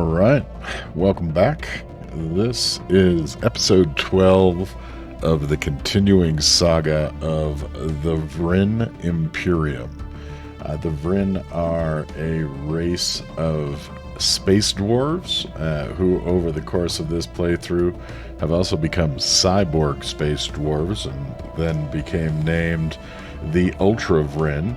All right, welcome back. This is episode 12 of the continuing saga of the Vrinn Imperium. The Vrinn are a race of space dwarves who, over the course of this playthrough, have also become cyborg space dwarves and then became named the Ultra Vrinn.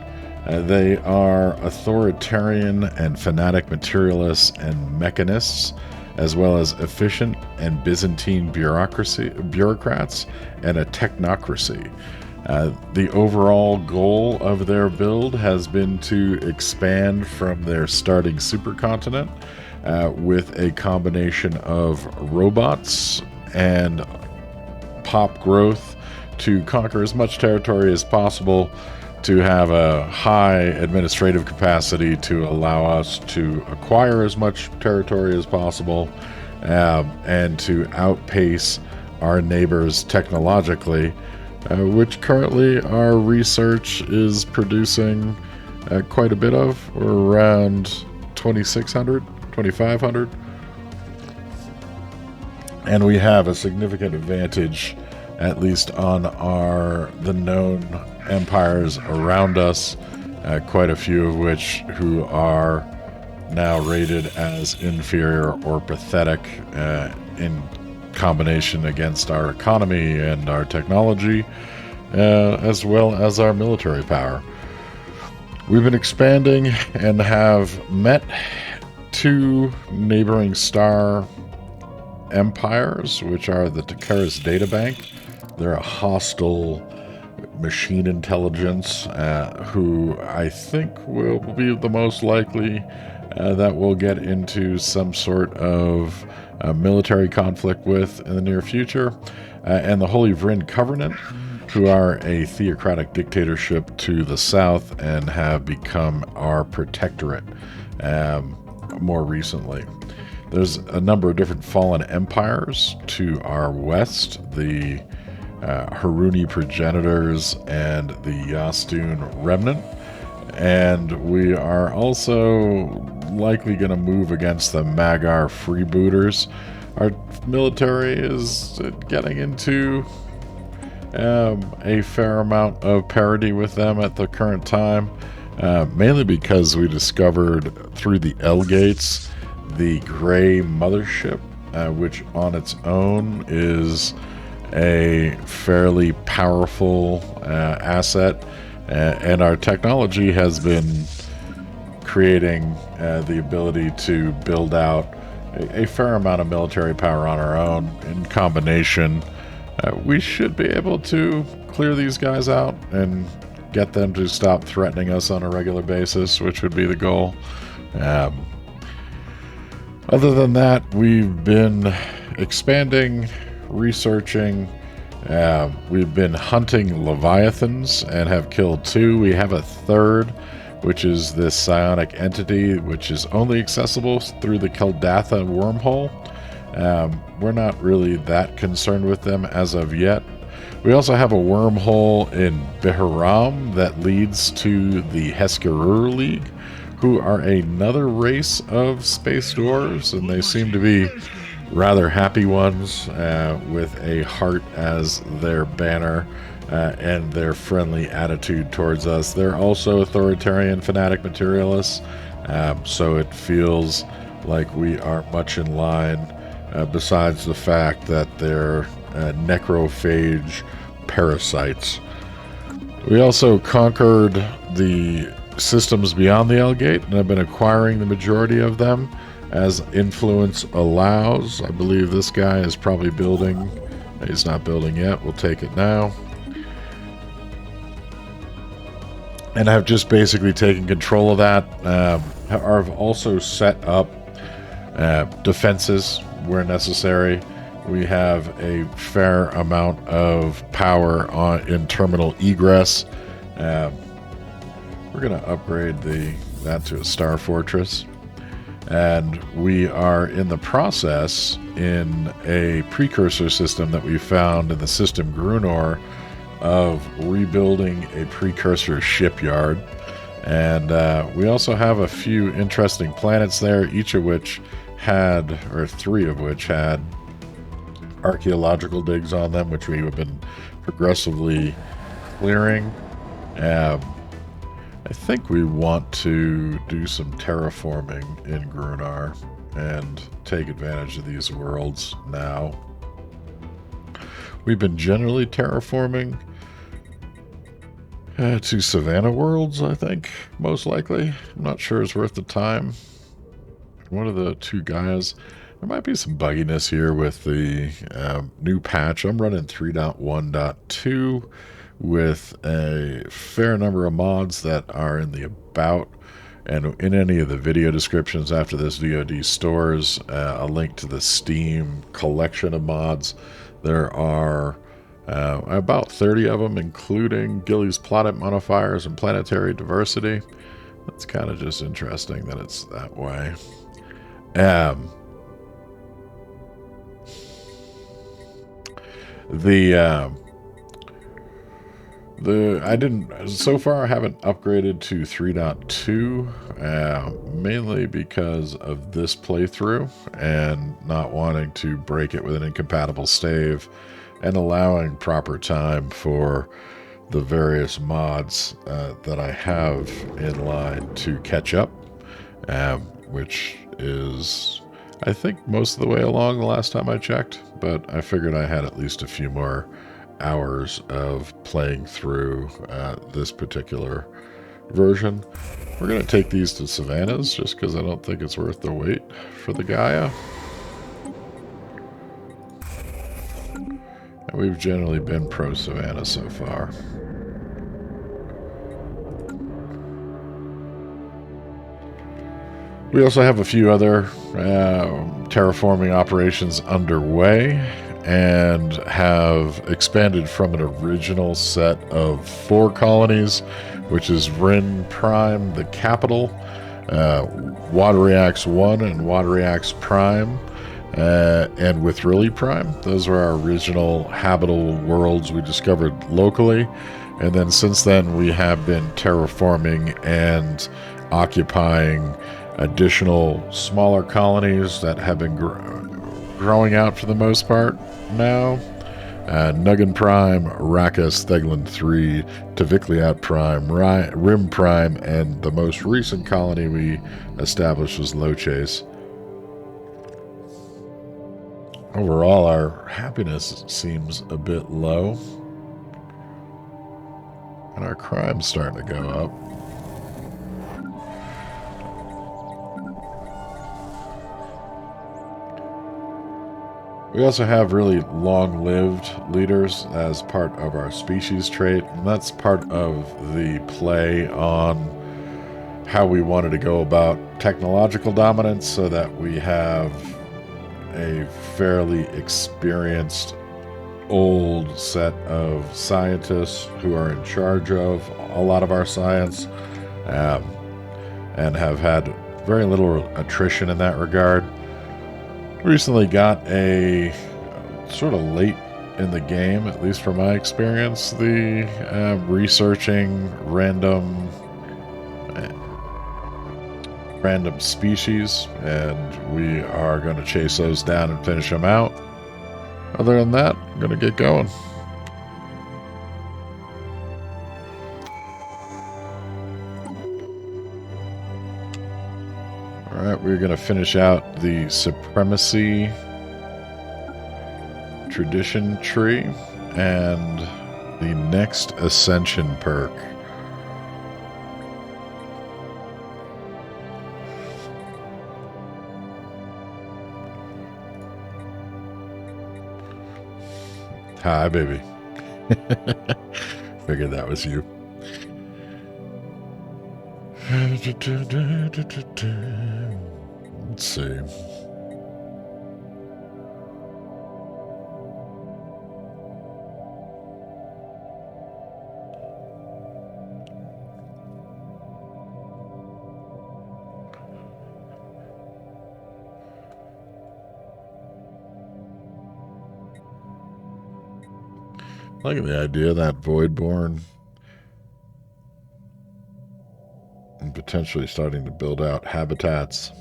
They are authoritarian and fanatic materialists and mechanists, as well as efficient and Byzantine bureaucrats and a technocracy. The overall goal of their build has been to expand from their starting supercontinent with a combination of robots and pop growth to conquer as much territory as possible, to have a high administrative capacity to allow us to acquire as much territory as possible, and to outpace our neighbors technologically, which currently our research is producing quite a bit of. We're around 2,600, 2,500. And we have a significant advantage, at least on the known empires around us, quite a few of which who are now rated as inferior or pathetic in combination against our economy and our technology, as well as our military power. We've been expanding and have met two neighboring star empires, which are the Takaris Data Bank. They're a hostile machine intelligence who I think will be the most likely that we'll get into some sort of military conflict with in the near future, and the Holy Vrinn Covenant, who are a theocratic dictatorship to the south and have become our protectorate more recently. There's a number of different fallen empires to our west, the Haruni progenitors and the Yastun remnant, and we are also likely going to move against the Magar freebooters. Our military is getting into a fair amount of parity with them at the current time, mainly because we discovered through the L gates the Gray Mothership, which on its own is a fairly powerful asset, and our technology has been creating the ability to build out a fair amount of military power on our own. In combination, we should be able to clear these guys out and get them to stop threatening us on a regular basis, which would be the goal. Other than that, we've been expanding, researching. We've been hunting leviathans and have killed 2. We have a third, which is this psionic entity, which is only accessible through the Keldatha wormhole. We're not really that concerned with them as of yet. We also have a wormhole in Behram that leads to the Heskerur League, who are another race of space dwarves, and they seem to be rather happy ones, with a heart as their banner, and their friendly attitude towards us. They're also authoritarian, fanatic materialists, so it feels like we are much in line, besides the fact that they're necrophage parasites. We also conquered the systems beyond the L Gate and have been acquiring the majority of them as influence allows. I believe this guy is probably building. He's not building yet. We'll take it now. And I've just basically taken control of that. I've also set up defenses where necessary. We have a fair amount of power in terminal egress. We're going to upgrade that to a Star Fortress. And we are in the process, in a precursor system that we found in the system Grunor, of rebuilding a precursor shipyard. And we also have a few interesting planets there, each of which had, or 3 of which had, archaeological digs on them, which we have been progressively clearing. I think we want to do some terraforming in Grunar and take advantage of these worlds now. We've been generally terraforming to Savannah worlds, I think, most likely. I'm not sure it's worth the time. One of the 2 guys, there might be some bugginess here with the new patch. I'm running 3.1.2 with a fair number of mods that are in the about, and in any of the video descriptions after this VOD stores a link to the Steam collection of mods. There are about 30 of them, including Gilly's planet modifiers and planetary diversity. That's kind of just interesting that it's that way. So far I haven't upgraded to 3.2, mainly because of this playthrough and not wanting to break it with an incompatible stave, and allowing proper time for the various mods that I have in line to catch up, which is, I think, most of the way along the last time I checked, but I figured I had at least a few more hours of playing through this particular version. We're going to take these to Savannah's just because I don't think it's worth the wait for the Gaia. And we've generally been pro-Savannah so far. We also have a few other terraforming operations underway, and have expanded from an original set of 4 colonies, which is Vrinn Prime, the capital, Wateriax 1 and Wateriax Prime, and Withrilly Prime. Those are our original habitable worlds we discovered locally. And then since then, we have been terraforming and occupying additional smaller colonies that have been growing out for the most part now. Nuggin Prime, Arrakis, Theglin 3, Tavikliat Prime, Rim Prime, and the most recent colony we established was Lochase. Overall, our happiness seems a bit low, and our crime's starting to go up. We also have really long-lived leaders as part of our species trait, and that's part of the play on how we wanted to go about technological dominance, so that we have a fairly experienced old set of scientists who are in charge of a lot of our science, and have had very little attrition in that regard. Recently got a sort of late in the game, at least from my experience, the researching random species, and we are going to chase those down and finish them out. Other than that, I'm going to get going. Alright, we're going to finish out the Supremacy Tradition tree and the next Ascension perk. Hi, baby. Figured that was you. Let's see. I like the idea of that Voidborn and potentially starting to build out habitats.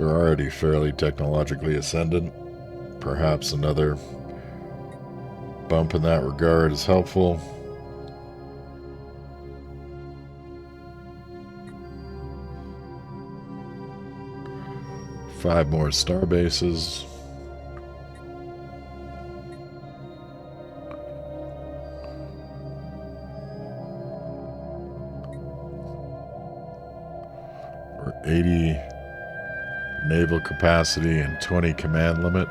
We're already fairly technologically ascendant. Perhaps another bump in that regard is helpful. Five more star bases. We're 80 naval capacity and 20 command limit.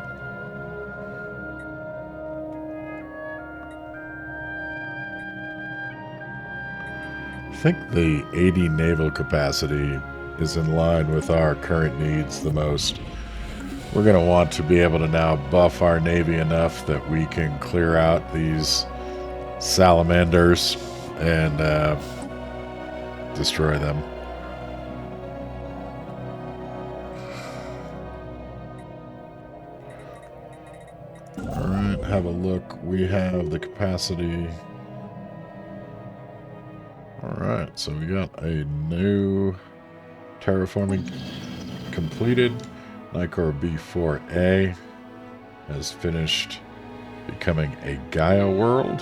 I think the 80 naval capacity is in line with our current needs the most. We're going to want to be able to now buff our navy enough that we can clear out these salamanders and destroy them. Alright, have a look. We have the capacity. Alright, so we got a new terraforming completed. Nicor B4A has finished becoming a Gaia world.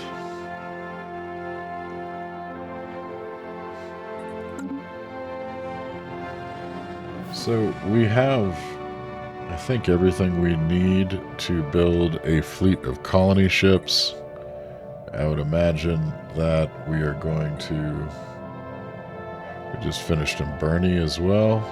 So we have, I think, everything we need to build a fleet of colony ships. I would imagine that we are going to... We just finished in Bernie as well.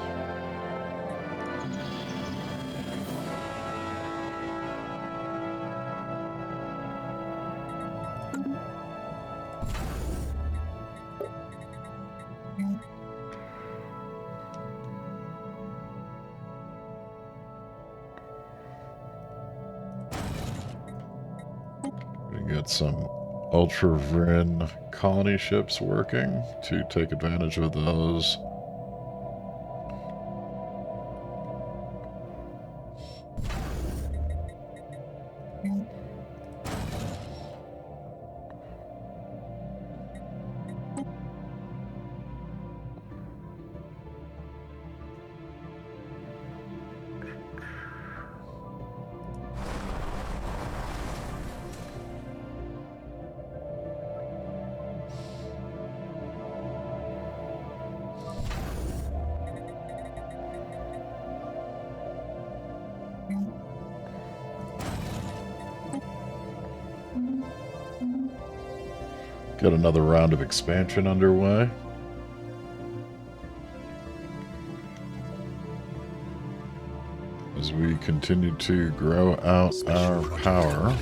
We got some Ultra Vrinn colony ships working to take advantage of those. Got another round of expansion underway. As we continue to grow out our power.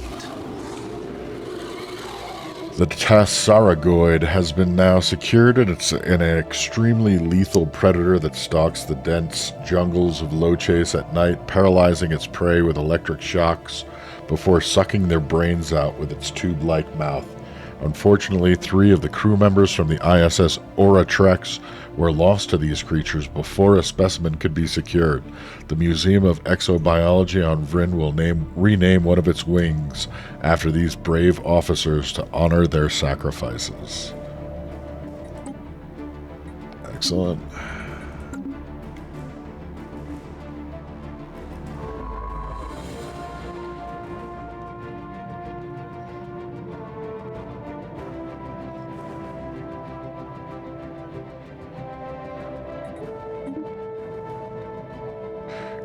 The Tassaragoid has been now secured, and it's an extremely lethal predator that stalks the dense jungles of Low Chase at night, paralyzing its prey with electric shocks before sucking their brains out with its tube-like mouth. Unfortunately, 3 of the crew members from the ISS Aura-Trex were lost to these creatures before a specimen could be secured. The Museum of Exobiology on Vrinn will rename one of its wings after these brave officers to honor their sacrifices. Excellent.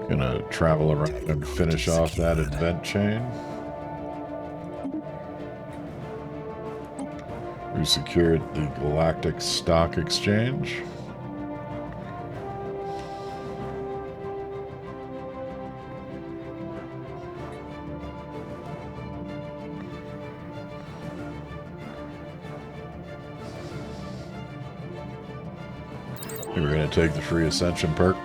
Gonna travel around and finish off that event chain. We secured the Galactic Stock Exchange. We're gonna take the free Ascension perk.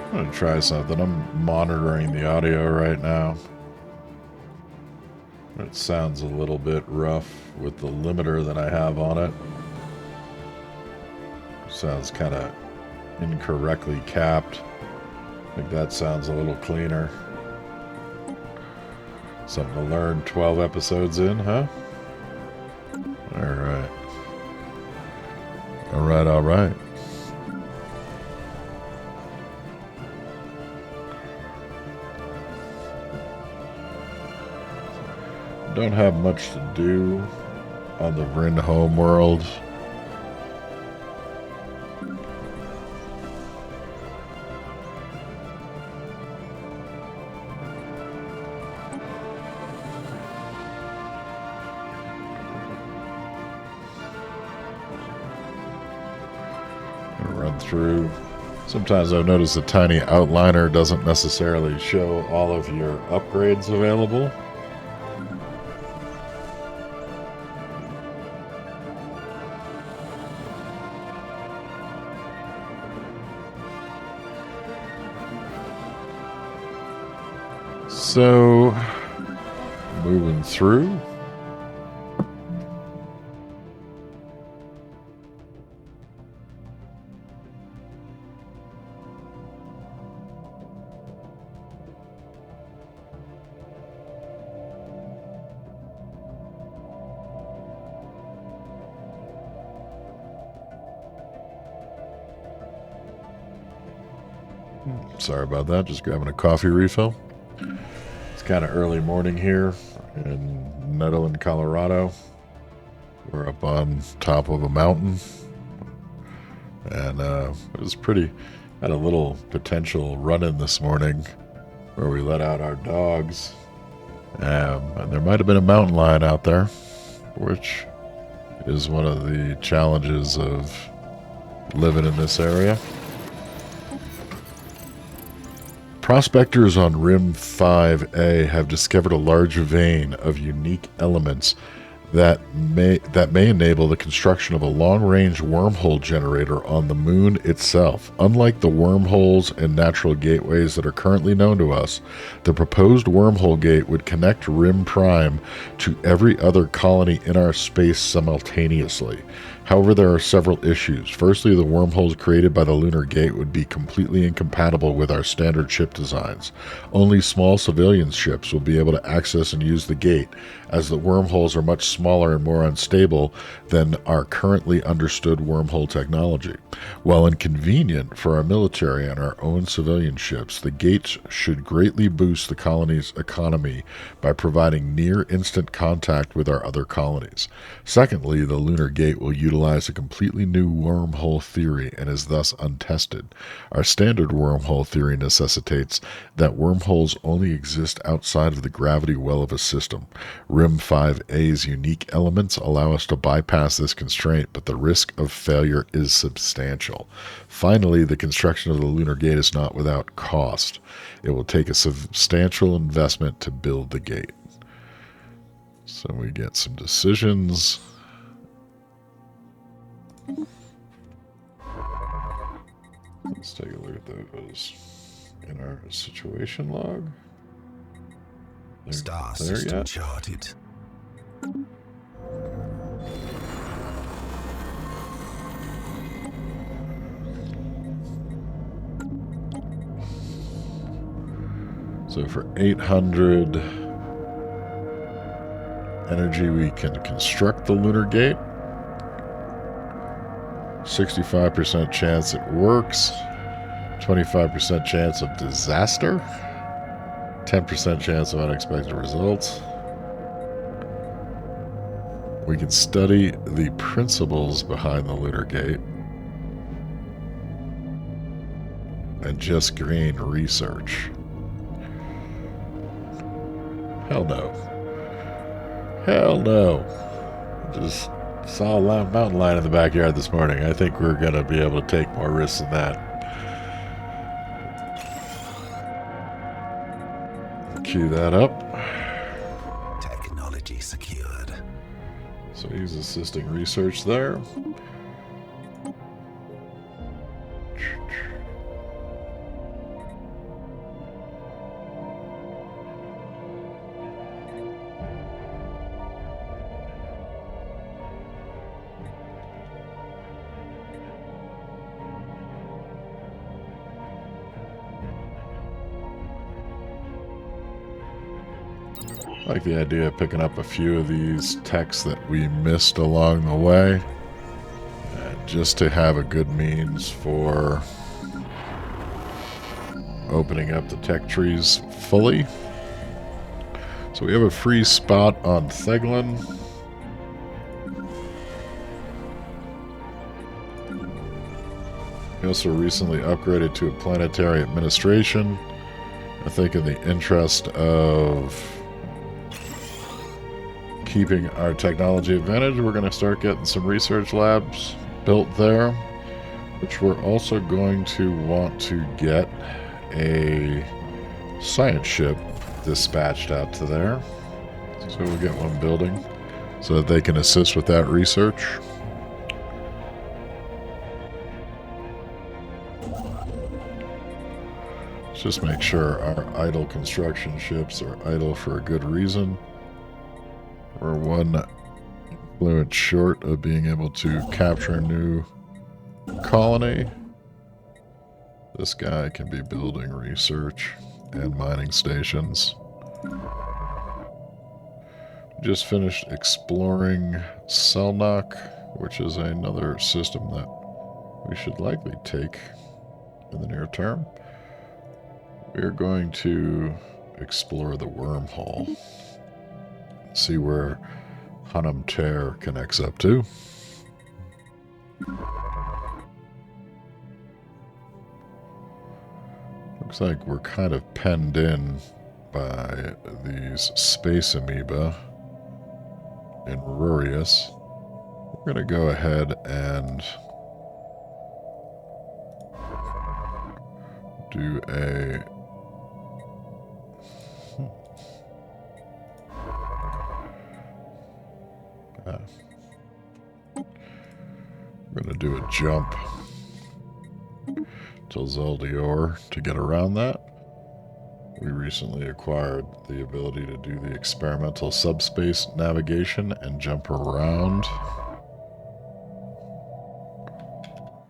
I'm going to try something. I'm monitoring the audio right now. It sounds a little bit rough with the limiter that I have on it. Sounds kind of incorrectly capped. I think that sounds a little cleaner. Something to learn 12 episodes in, huh? Alright. Alright. Don't have much to do on the Vrinn home world. Run through. Sometimes I've noticed the tiny outliner doesn't necessarily show all of your upgrades available. So, moving through. Sorry about that, just grabbing a coffee refill. It's kind of early morning here in Netherland, Colorado. We're up on top of a mountain. And it was pretty, had a little potential run-in this morning where we let out our dogs. And there might have been a mountain lion out there, which is one of the challenges of living in this area. Prospectors on Rim 5A have discovered a large vein of unique elements that may enable the construction of a long-range wormhole generator on the moon itself. Unlike the wormholes and natural gateways that are currently known to us, the proposed wormhole gate would connect Rim Prime to every other colony in our space simultaneously. However, there are several issues. Firstly, the wormholes created by the Lunar Gate would be completely incompatible with our standard ship designs. Only small civilian ships will be able to access and use the gate, as the wormholes are much smaller and more unstable than our currently understood wormhole technology. While inconvenient for our military and our own civilian ships, the gates should greatly boost the colony's economy by providing near-instant contact with our other colonies. Secondly, the Lunar Gate will utilize a completely new wormhole theory and is thus untested. Our standard wormhole theory necessitates that wormholes only exist outside of the gravity well of a system. Rim 5A's unique elements allow us to bypass this constraint, but the risk of failure is substantial. Finally, the construction of the Lunar Gate is not without cost. It will take a substantial investment to build the gate. So we get some decisions. Let's take a look at those in our situation log. Star system charted. So for 800 energy, we can construct the Lunar Gate. 65% chance it works. 25% chance of disaster. 10% chance of unexpected results. We can study the principles behind the Lunar Gate and just gain research. Hell no. Hell no. Just saw a mountain lion in the backyard this morning. I think we're going to be able to take more risks than that. Cue that up. Technology secured. So he's assisting research there. I like the idea of picking up a few of these techs that we missed along the way, just to have a good means for opening up the tech trees fully. So we have a free spot on Theglin. We also recently upgraded to a planetary administration. I think in the interest of keeping our technology advantage, we're going to start getting some research labs built there, which we're also going to want to get a science ship dispatched out to there. So we'll get one building so that they can assist with that research. Let's just make sure our idle construction ships are idle for a good reason. We're one influence short of being able to capture a new colony. This guy can be building research and mining stations. Just finished exploring Selnock, which is another system that we should likely take in the near term. We're going to explore the wormhole. See where Hunnam Tear connects up to. Looks like we're kind of penned in by these space amoeba in Rurius. We're going to go ahead and do a we're going to do a jump till Zeldior to get around that. We recently acquired the ability to do the experimental subspace navigation and jump around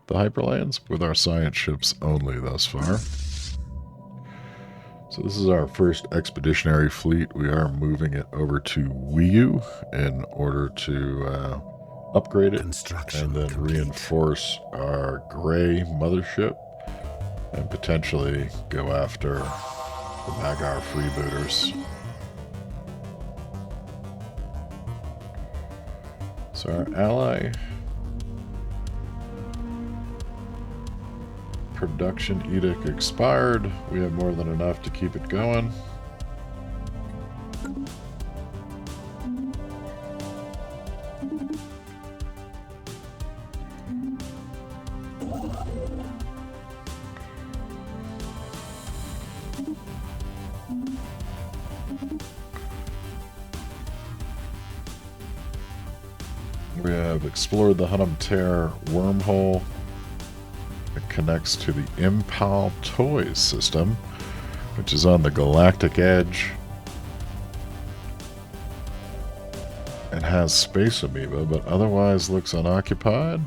the hyperlanes with our science ships only thus far. So this is our first Expeditionary Fleet. We are moving it over to Wiu in order to upgrade it and then reinforce our gray mothership and potentially go after the Magar freebooters. So our ally production edict expired. We have more than enough to keep it going. We have explored the Hunnam Tear wormhole. It connects to the Impal Toys system, which is on the galactic edge and has space amoeba, but otherwise looks unoccupied.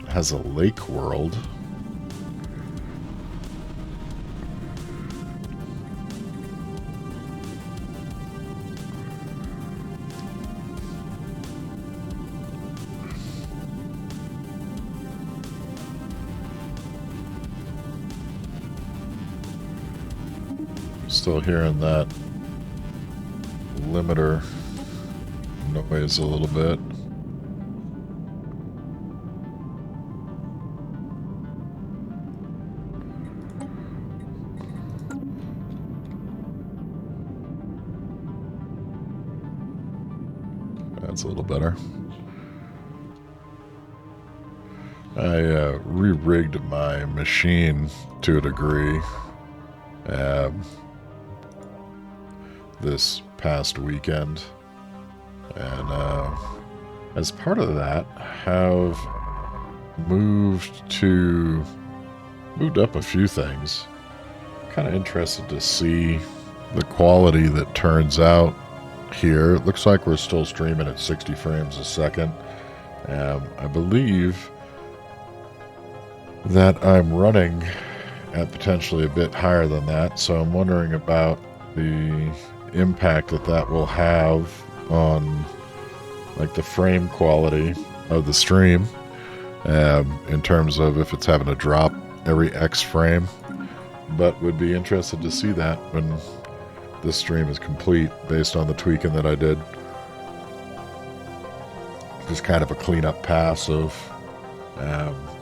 It has a lake world. Still hearing that limiter noise a little bit. That's a little better. I re-rigged my machine to a degree this past weekend, and as part of that have moved up a few things. Kind of interested to see the quality that turns out here. It looks like we're still streaming at 60 frames a second. I believe that I'm running at potentially a bit higher than that, so I'm wondering about the impact that that will have on like the frame quality of the stream, in terms of if it's having to drop every X frame. But would be interested to see that when this stream is complete, based on the tweaking that I did. Just kind of a cleanup pass of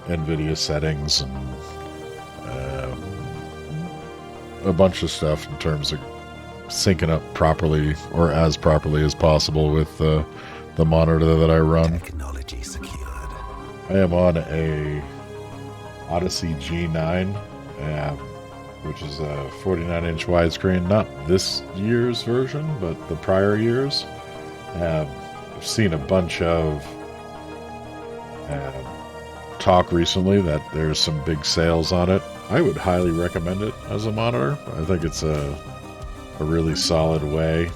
NVIDIA settings and a bunch of stuff in terms of syncing up properly, or as properly as possible, with the monitor that I run. Technology secured. I am on a Odyssey G9, which is a 49-inch widescreen. Not this year's version, but the prior years. I've seen a bunch of talk recently that there's some big sales on it. I would highly recommend it as a monitor. I think it's a really solid way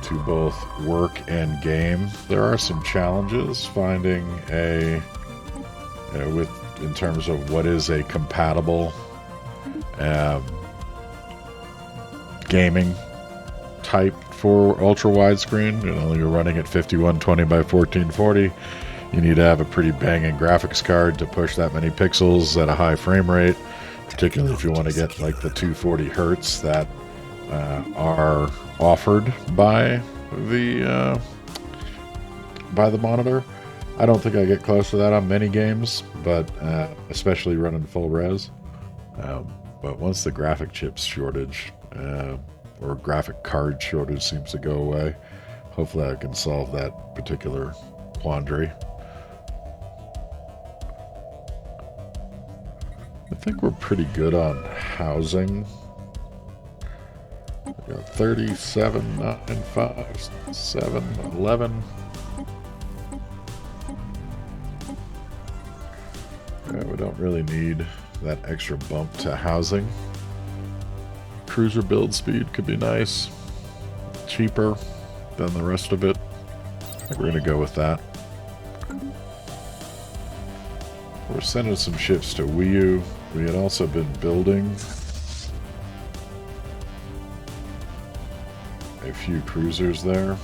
to both work and game. There are some challenges finding in terms of what is a compatible gaming type for ultra widescreen. You're running at 5120 by 1440. You need to have a pretty banging graphics card to push that many pixels at a high frame rate, particularly if you want to get like the 240 hertz that are offered by the monitor. I don't think I get close to that on many games, but especially running full res. But once the graphic chips shortage or graphic card shortage seems to go away, hopefully I can solve that particular quandary. I think we're pretty good on housing. We got 37, 9, 5, 7, 11. Yeah, we don't really need that extra bump to housing. Cruiser build speed could be nice. Cheaper than the rest of it. I think we're going to go with that. We're sending some ships to Wii. We had also been building a few cruisers there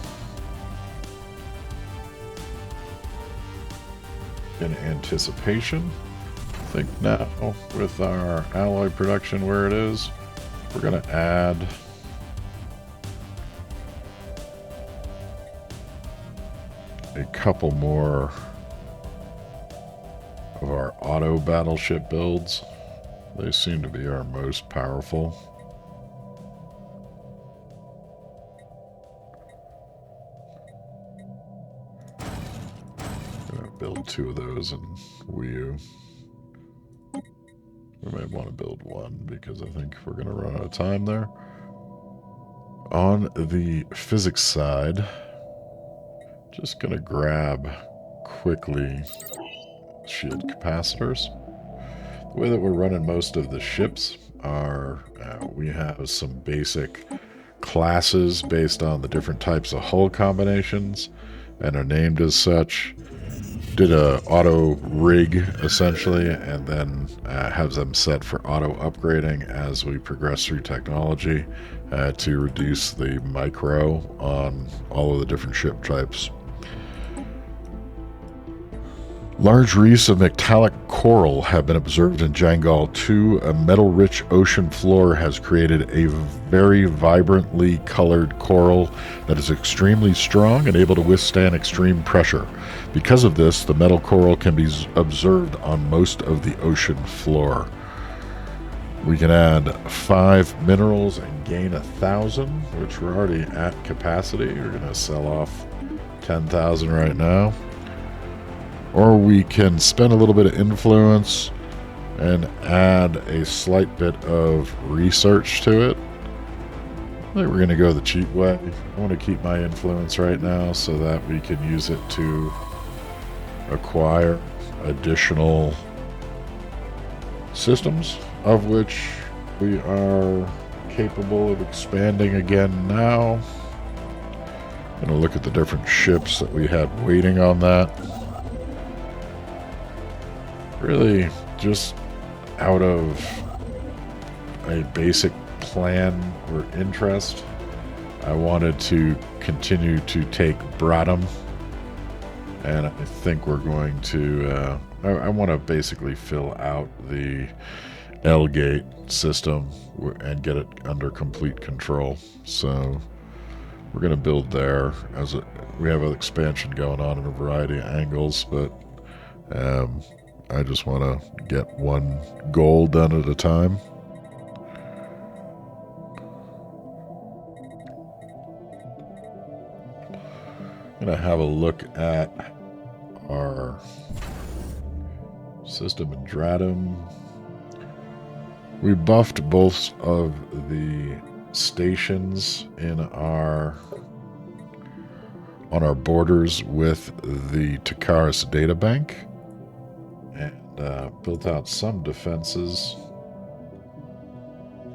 in anticipation. I think now, with our alloy production where it is, we're going to add a couple more of our auto battleship builds. They seem to be our most powerful. I'm going to build 2 of those in Wii U. We might want to build 1 because I think we're going to run out of time there. On the physics side, just going to grab quickly shield capacitors. The way that we're running most of the ships are we have some basic classes based on the different types of hull combinations and are named as such. Did a auto rig essentially, and then have them set for auto upgrading as we progress through technology to reduce the micro on all of the different ship types. Large reefs of metallic coral have been observed in Jangal 2. A metal-rich ocean floor has created a very vibrantly colored coral that is extremely strong and able to withstand extreme pressure. Because of this, the metal coral can be observed on most of the ocean floor. We can add 5 minerals and gain 1,000, which we're already at capacity. We're going to sell off 10,000 right now. Or we can spend a little bit of influence and add a slight bit of research to it. I think we're going to go the cheap way. I want to keep my influence right now so that we can use it to acquire additional systems, of which we are capable of expanding again now. I'm going to look at the different ships that we had waiting on that. Really just out of a basic plan or interest. I wanted to continue to take Bradham, and I think we're going to, I want to basically fill out the L Gate system and get it under complete control. So we're going to build there. We have an expansion going on in a variety of angles, but I just want to get one goal done at a time. I'm going to have a look at our system in Dratum. We buffed both of the stations on our borders with the Takaris databank, and built out some defenses.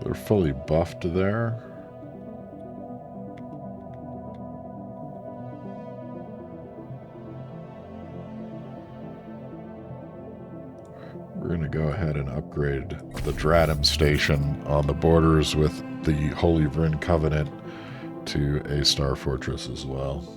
They're fully buffed there. We're going to go ahead and upgrade the Dratum station on the borders with the Holy Vrinn Covenant to a Star Fortress as well.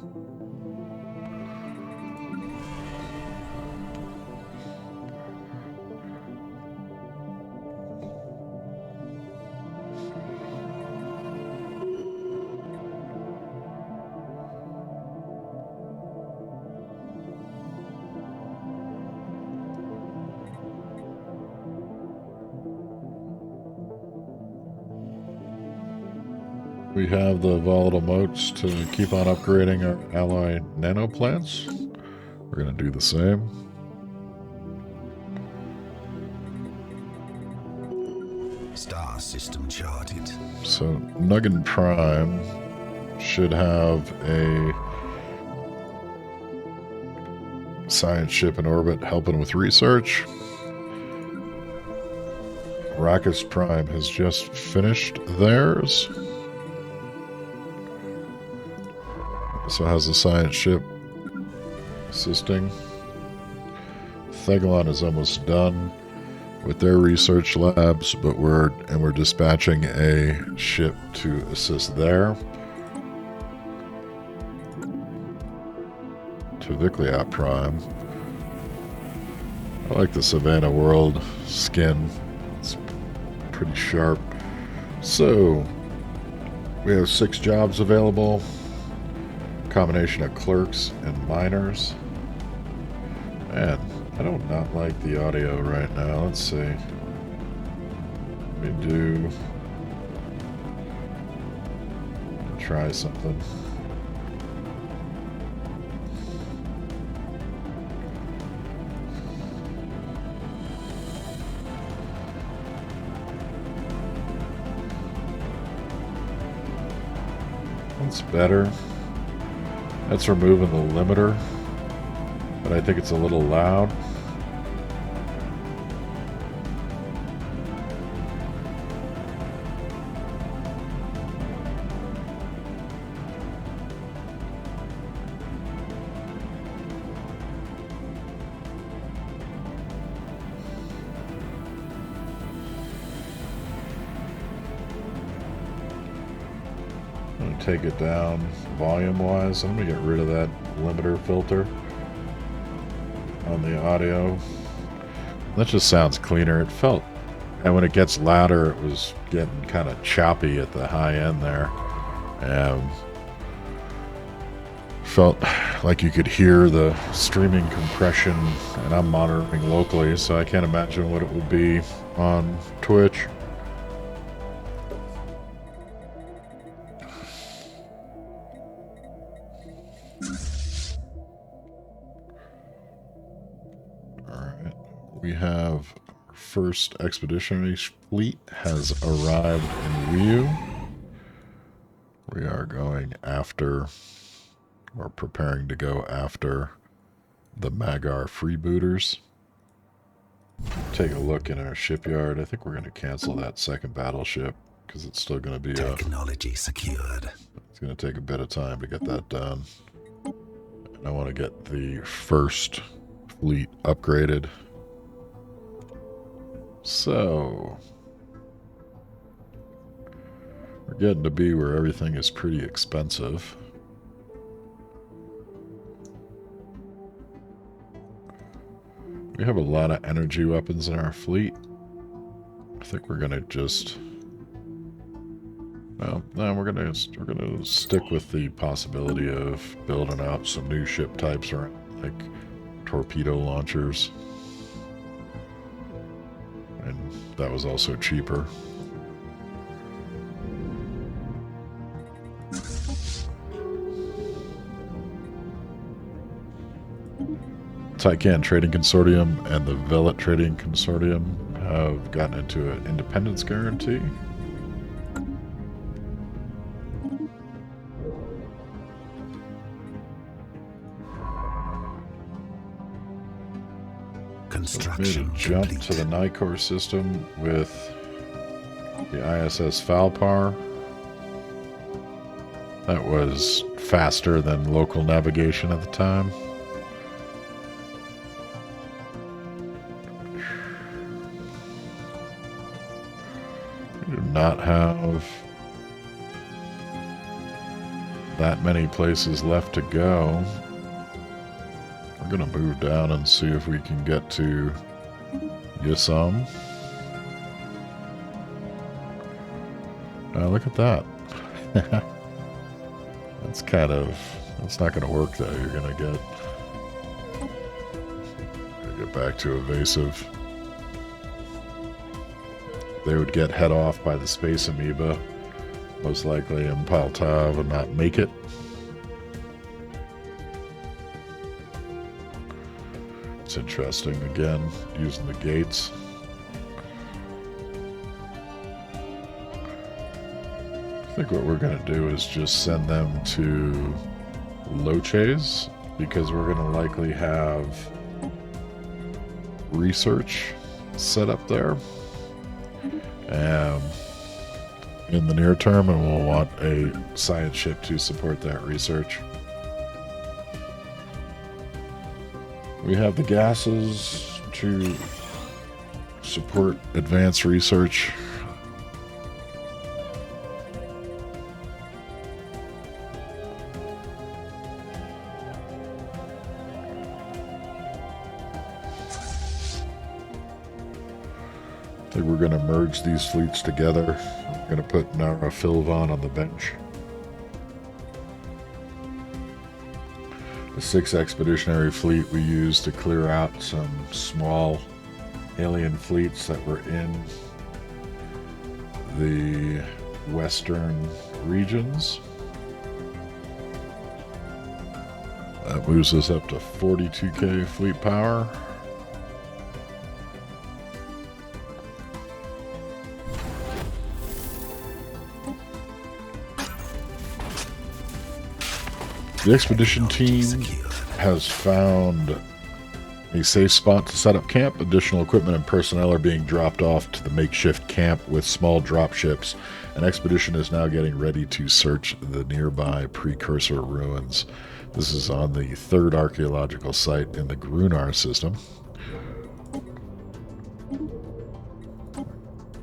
We have the volatile motes to keep on upgrading our ally nanoplants. We're going to do the same. Star system charted. So Nuggin Prime should have a science ship in orbit helping with research. Rackus Prime has just finished theirs. So has a science ship assisting. Thegalon is almost done with their research labs, but we're dispatching a ship to assist there. To Vicliat Prime. I like the Savannah World skin. It's pretty sharp. So we have 6 jobs available. Combination of clerks and miners. Man, I do not like the audio right now. Let's see. Let me try something. That's better. That's removing the limiter, but I think it's a little loud. Take it down volume-wise. I'm going to get rid of that limiter filter on the audio. That just sounds cleaner. It felt, and when it gets louder, it was getting kind of choppy at the high end there. Felt like you could hear the streaming compression, and I'm monitoring locally, so I can't imagine what it would be on Twitch. We have our first Expeditionary Fleet has arrived in Ryu. We are going after, or preparing to go after, the Magar freebooters. Take a look in our shipyard. I think we're going to cancel that second battleship because it's still going to be technology secured. It's going to take a bit of time to get that done. And I want to get the first fleet upgraded. So We're getting to be where everything is pretty expensive. We have a lot of energy weapons in our fleet. I think we're gonna just... Well, no, we're gonna stick with the possibility of building out some new ship types around, like torpedo launchers. And that was also cheaper. Tycan Trading Consortium and the Velet Trading Consortium have gotten into an independence guarantee. Construction made a jump complete. to the Nicor system with the ISS Valpar. That was faster than local navigation at the time. We do not have that many places left to go. We're going to move down and see if we can get to Yusam. Look at that. That's not going to work though. You're going to get back to evasive. They would get head off by the space amoeba, most likely in Paltav, and not make it. It's interesting, again, using the gates. I think what we're going to do is just send them to Loches, because we're going to likely have research set up there in the near term, and we'll want a science ship to support that research. We have the gases to support advanced research. I think we're going to merge these fleets together. We're going to put Nara Filvan on the bench. The 6th Expeditionary Fleet we used to clear out some small alien fleets that were in the western regions. That moves us up to 42k fleet power. The expedition team has found a safe spot to set up camp. Additional equipment and personnel are being dropped off to the makeshift camp with small drop ships. An expedition is now getting ready to search the nearby precursor ruins. This is on the 3rd archaeological site in the Grunar system.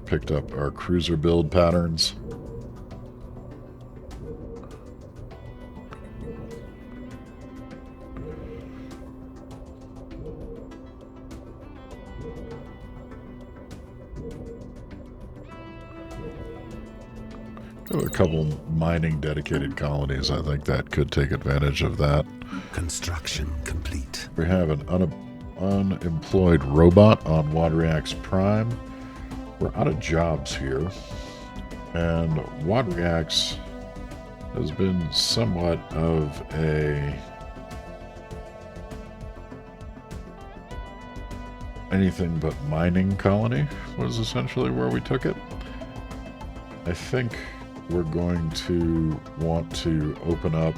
Picked up our cruiser build patterns. A couple mining dedicated colonies, I think that could take advantage of that. Construction complete. We have an unemployed robot on Wadriax Prime. We're out of jobs here, and Wadriax has been somewhat of a anything but mining colony, was essentially where we took it. I think we're going to want to open up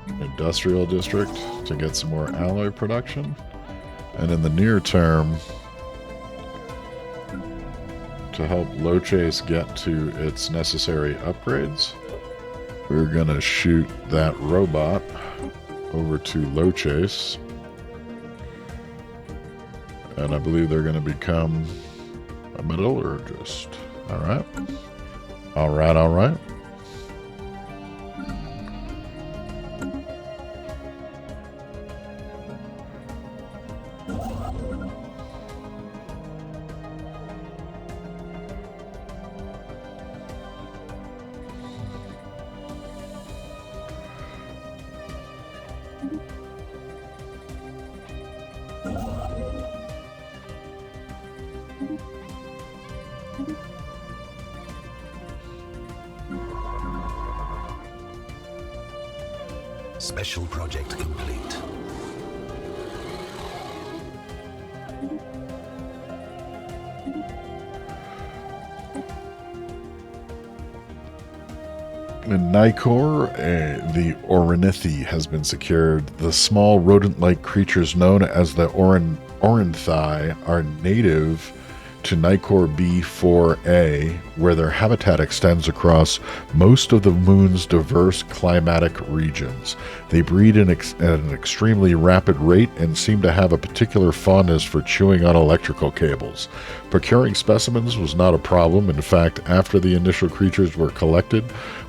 an industrial district to get some more alloy production, and in the near term to help Loches get to its necessary upgrades, we're gonna shoot that robot over to Loches. And I believe they're going to become a metallurgist. All right. All right, all right. Special project complete. In Nicor, the Orinithi has been secured. The small rodent-like creatures known as the Orinthai are native to Nicor B4A, where their habitat extends across most of the moon's diverse climatic regions. They breed at an extremely rapid rate and seem to have a particular fondness for chewing on electrical cables. Procuring specimens was not a problem. In fact, after the initial creatures were collected,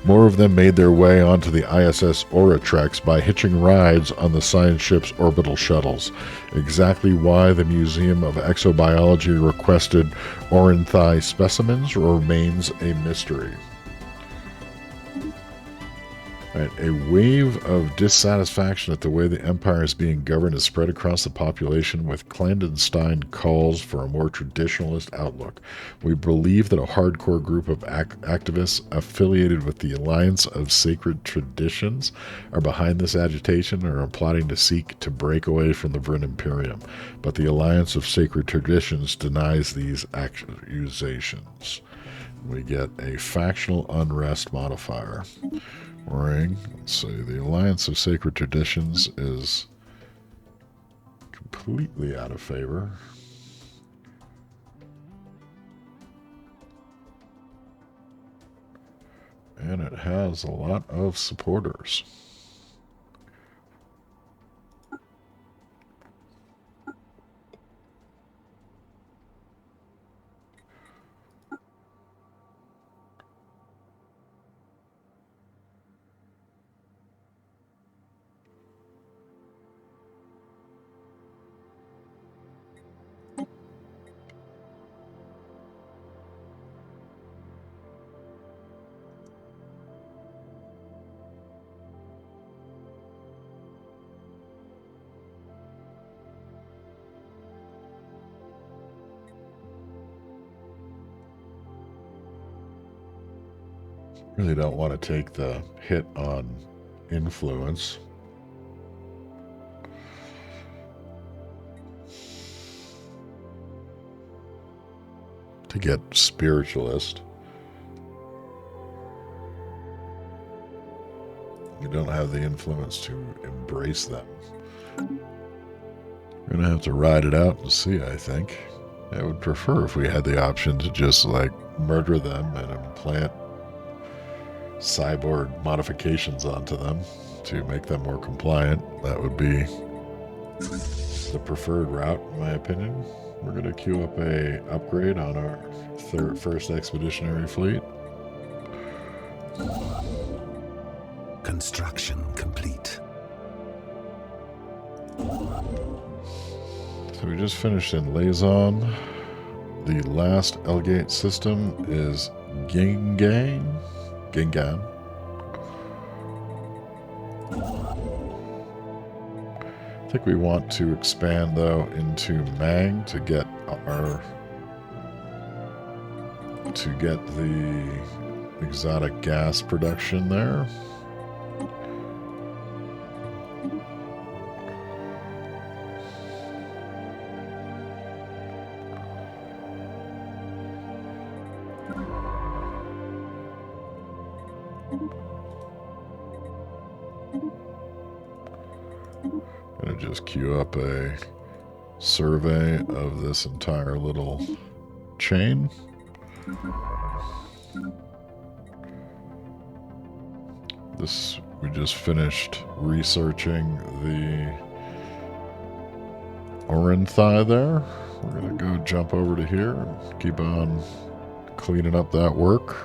more of them made their way onto the ISS Auratrex by hitching rides on the science ship's orbital shuttles. Exactly why the Museum of Exobiology requested Orinthai specimens remains a mystery. Right, a wave of dissatisfaction at the way the Empire is being governed has spread across the population, with clandestine calls for a more traditionalist outlook. We believe that a hardcore group of activists affiliated with the Alliance of Sacred Traditions are behind this agitation and are plotting to seek to break away from the Vrinn Imperium. But the Alliance of Sacred Traditions denies these accusations. We get a factional unrest modifier. Ring. Let's see. The Alliance of Sacred Traditions is completely out of favor. And it has a lot of supporters. Really don't want to take the hit on influence. To get spiritualist. You don't have the influence to embrace them. We're gonna have to ride it out and see, I think. I would prefer if we had the option to just, like, murder them and implant cyborg modifications onto them to make them more compliant. That would be the preferred route, in my opinion. We're going to queue up a upgrade on our first Expeditionary Fleet. Construction complete. So we just finished in Lazon. The last L-Gate system is Gingan. I think we want to expand, though, into Mang to get the exotic gas production there. Gonna just queue up a survey of this entire little chain. We just finished researching Orenthai there. We're going to go jump over to here and keep on cleaning up that work.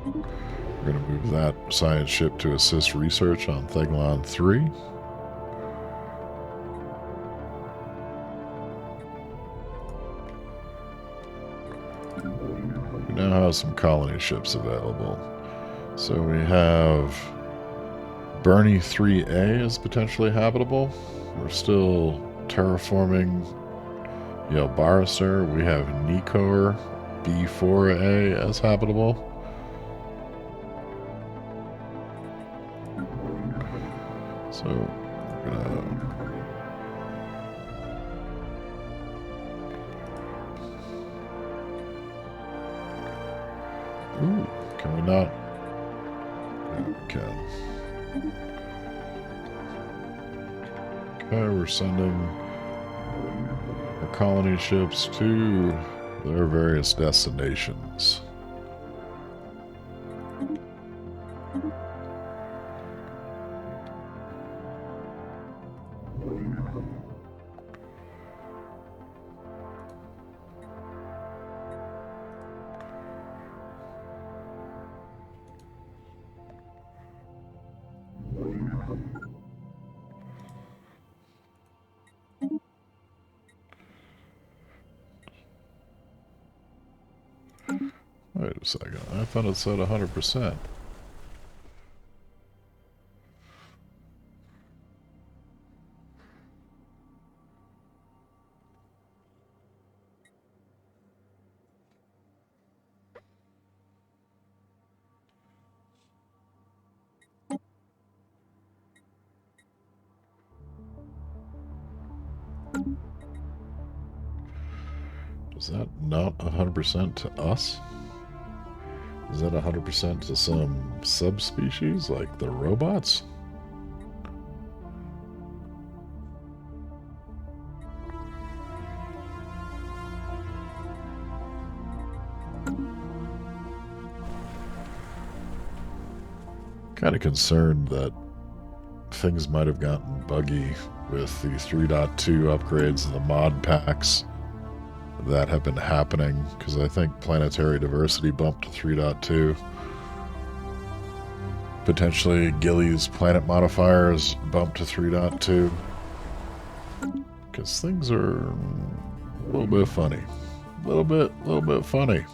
We're going to move that science ship to assist research on Theglon 3. We now have some colony ships available. So we have Bernie 3A is potentially habitable. We're still terraforming Yelbarister. We have Nikor B4A as habitable. So we're gonna can we not? Yeah, we can. Okay, we're sending our colony ships to their various destinations. Wait a second, I thought it said 100%. Is that not 100% to us? Is that 100% to some subspecies, like the robots? Kind of concerned that things might have gotten buggy with the 3.2 upgrades and the mod packs that have been happening, because I think planetary diversity bumped to 3.2. Potentially Gilly's planet modifiers bumped to 3.2. Because things are a little bit funny. A little bit funny.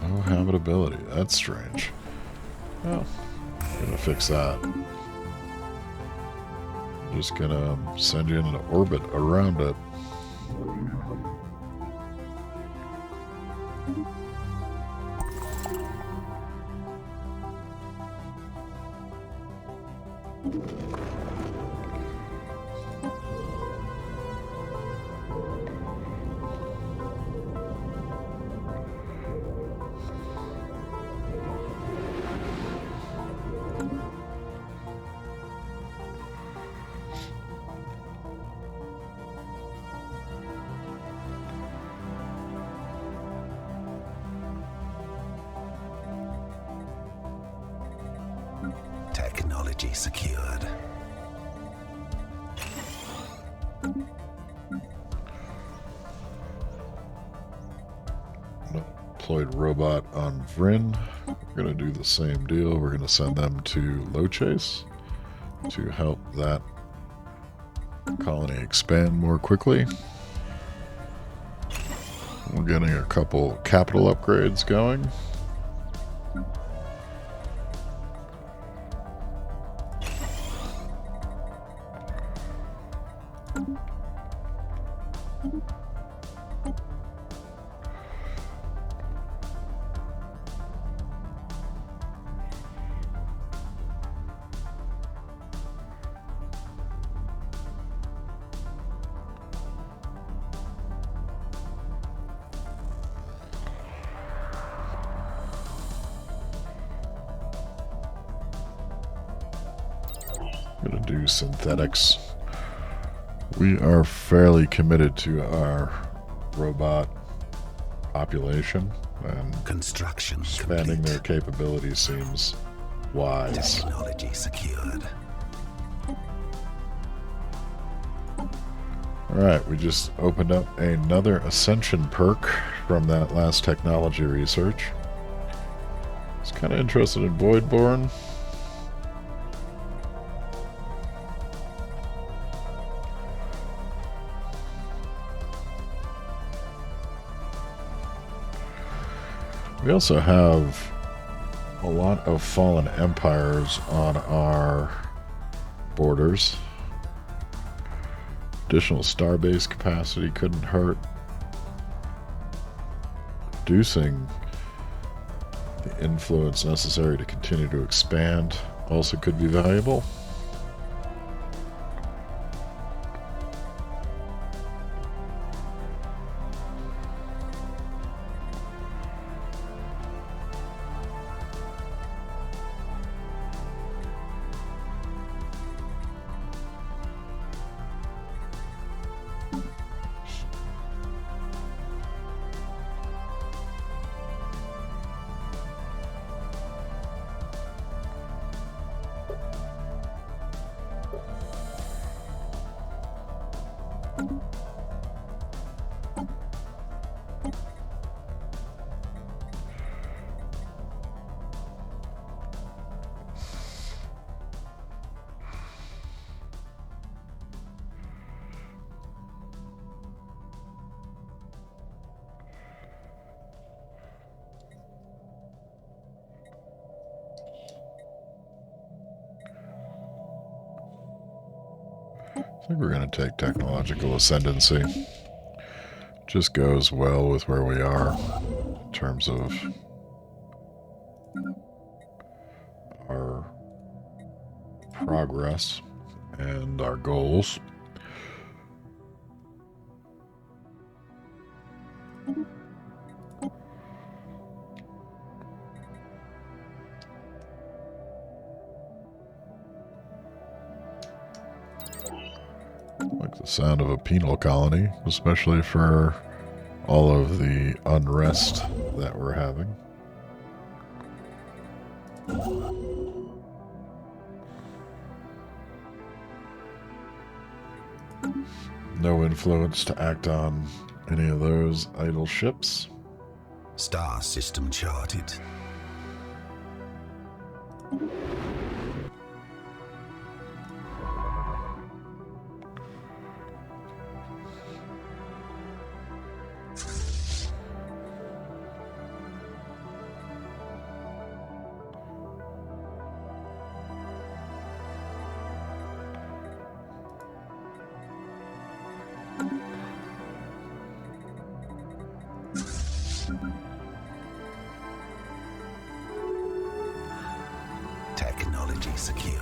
No habitability. That's strange. Well, I'm gonna fix that. Just gonna send you into orbit around it. Technology secured. Deployed robot on Vrinn. We're going to do the same deal. We're going to send them to Lochase to help that colony expand more quickly. We're getting a couple capital upgrades going. I'm gonna do synthetics We are fairly committed to our robot population, and Construction expanding complete. their capabilities seems wise. Technology secured. Alright, we just opened up another Ascension perk from that last technology research. I was kind of interested in Voidborn. We also have a lot of fallen empires on our borders. Additional starbase capacity couldn't hurt. Reducing the influence necessary to continue to expand also could be valuable. I think we're going to take technological ascendancy. Just goes well with where we are in terms of our progress and our goals. Like the sound of a penal colony, especially for all of the unrest that we're having. No influence to act on any of those idle ships. Star system charted. Technology secured.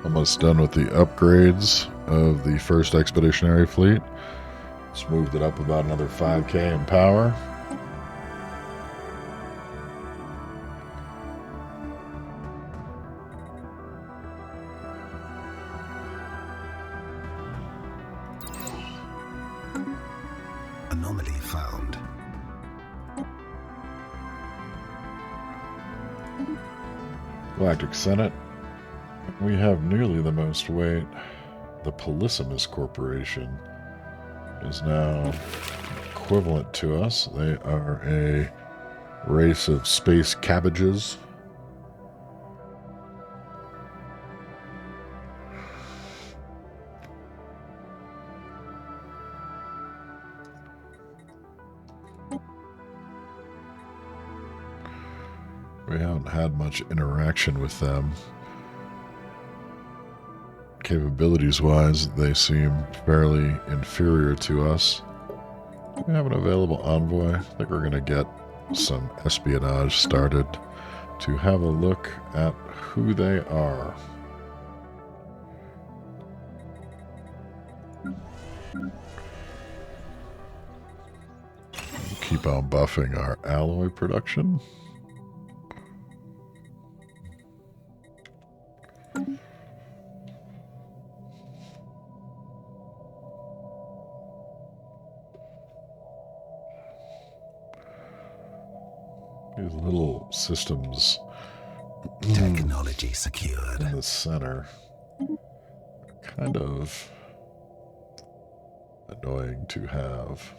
Almost done with the upgrades of the first Expeditionary Fleet. Just moved it up about another 5k in power. Anomaly found. Galactic Senate. We have nearly the most weight. The Polysimus Corporation is now equivalent to us. They are a race of space cabbages. We haven't had much interaction with them. Capabilities-wise, they seem fairly inferior to us. We have an available envoy. I think we're going to get some espionage started to have a look at who they are. Keep on buffing our alloy production. These little systems Technology secured. in the center are kind of annoying to have.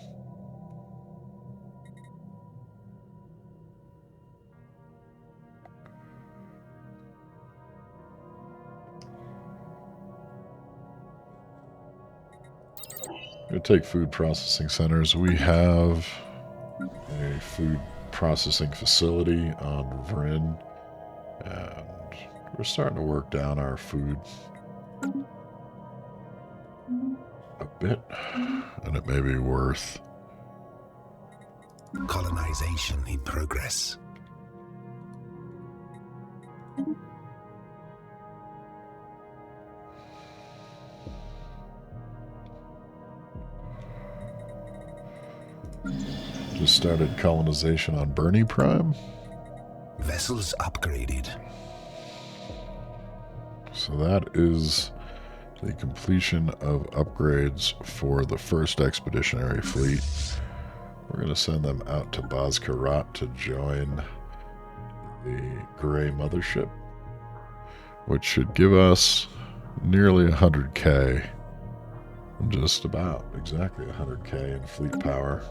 I'm going to take food processing centers. We have a food processing facility on Vrinn, and we're starting to work down our food a bit, and it may be worth Colonization in progress. just started colonization on Bernie Prime. Vessels upgraded. So that is the completion of upgrades for the first Expeditionary Fleet. We're going to send them out to Baz-Karat to join the Gray Mothership, which should give us nearly 100k. Just about exactly 100k in fleet power.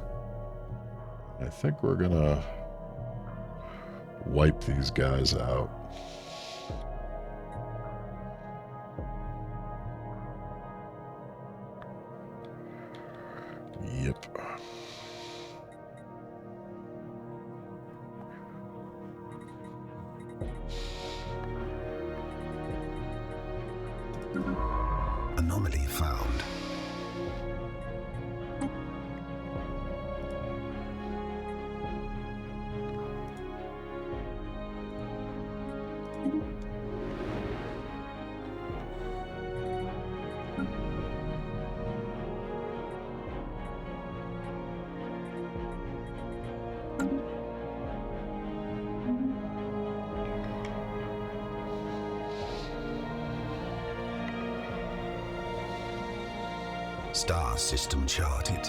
I think we're going to wipe these guys out. Yep. Anomaly found. Star system charted.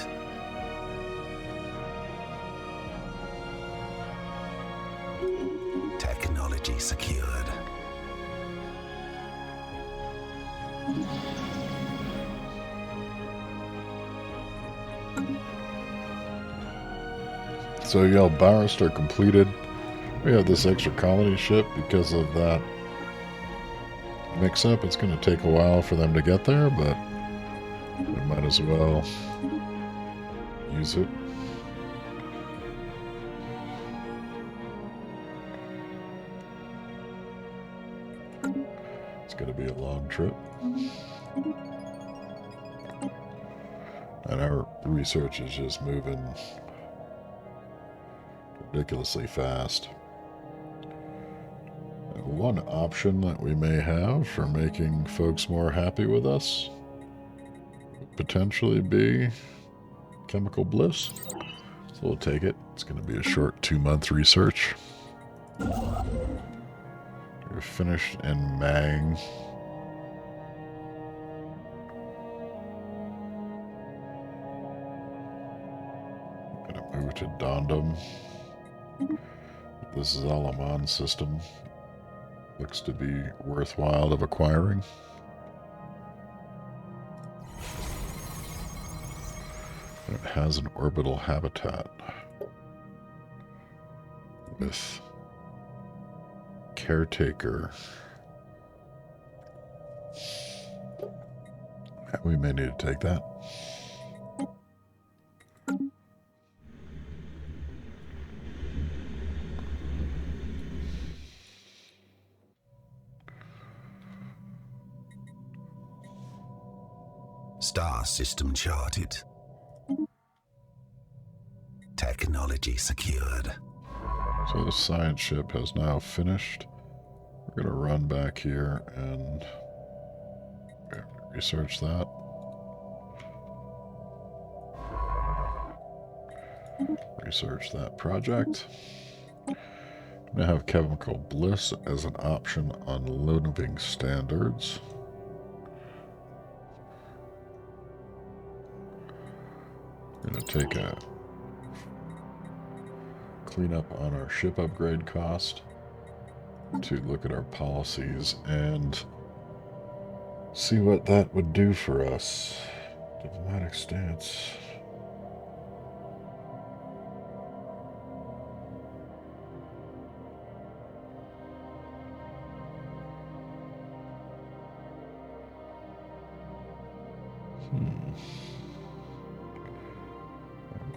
Technology secured. So Yell Barrist are completed. We have this extra colony ship because of that mix-up. It's going to take a while for them to get there, but we might as well use it. It's going to be a long trip. And our research is just moving ridiculously fast. One option that we may have for making folks more happy with us would potentially be chemical bliss. So we'll take it. It's going to be a short 2-month research. We're finished in Mang. I'm going to move to Dondom. This is Alaman system. Looks to be worthwhile of acquiring. It has an orbital habitat with caretaker. We may need to take that. Star system charted. Technology secured. So the science ship has now finished. We're going to run back here and research that. Research that project. I'm going to have chemical bliss as an option on living standards. I'm going to take a clean up on our ship upgrade cost, to look at our policies and see what that would do for us. Diplomatic stance.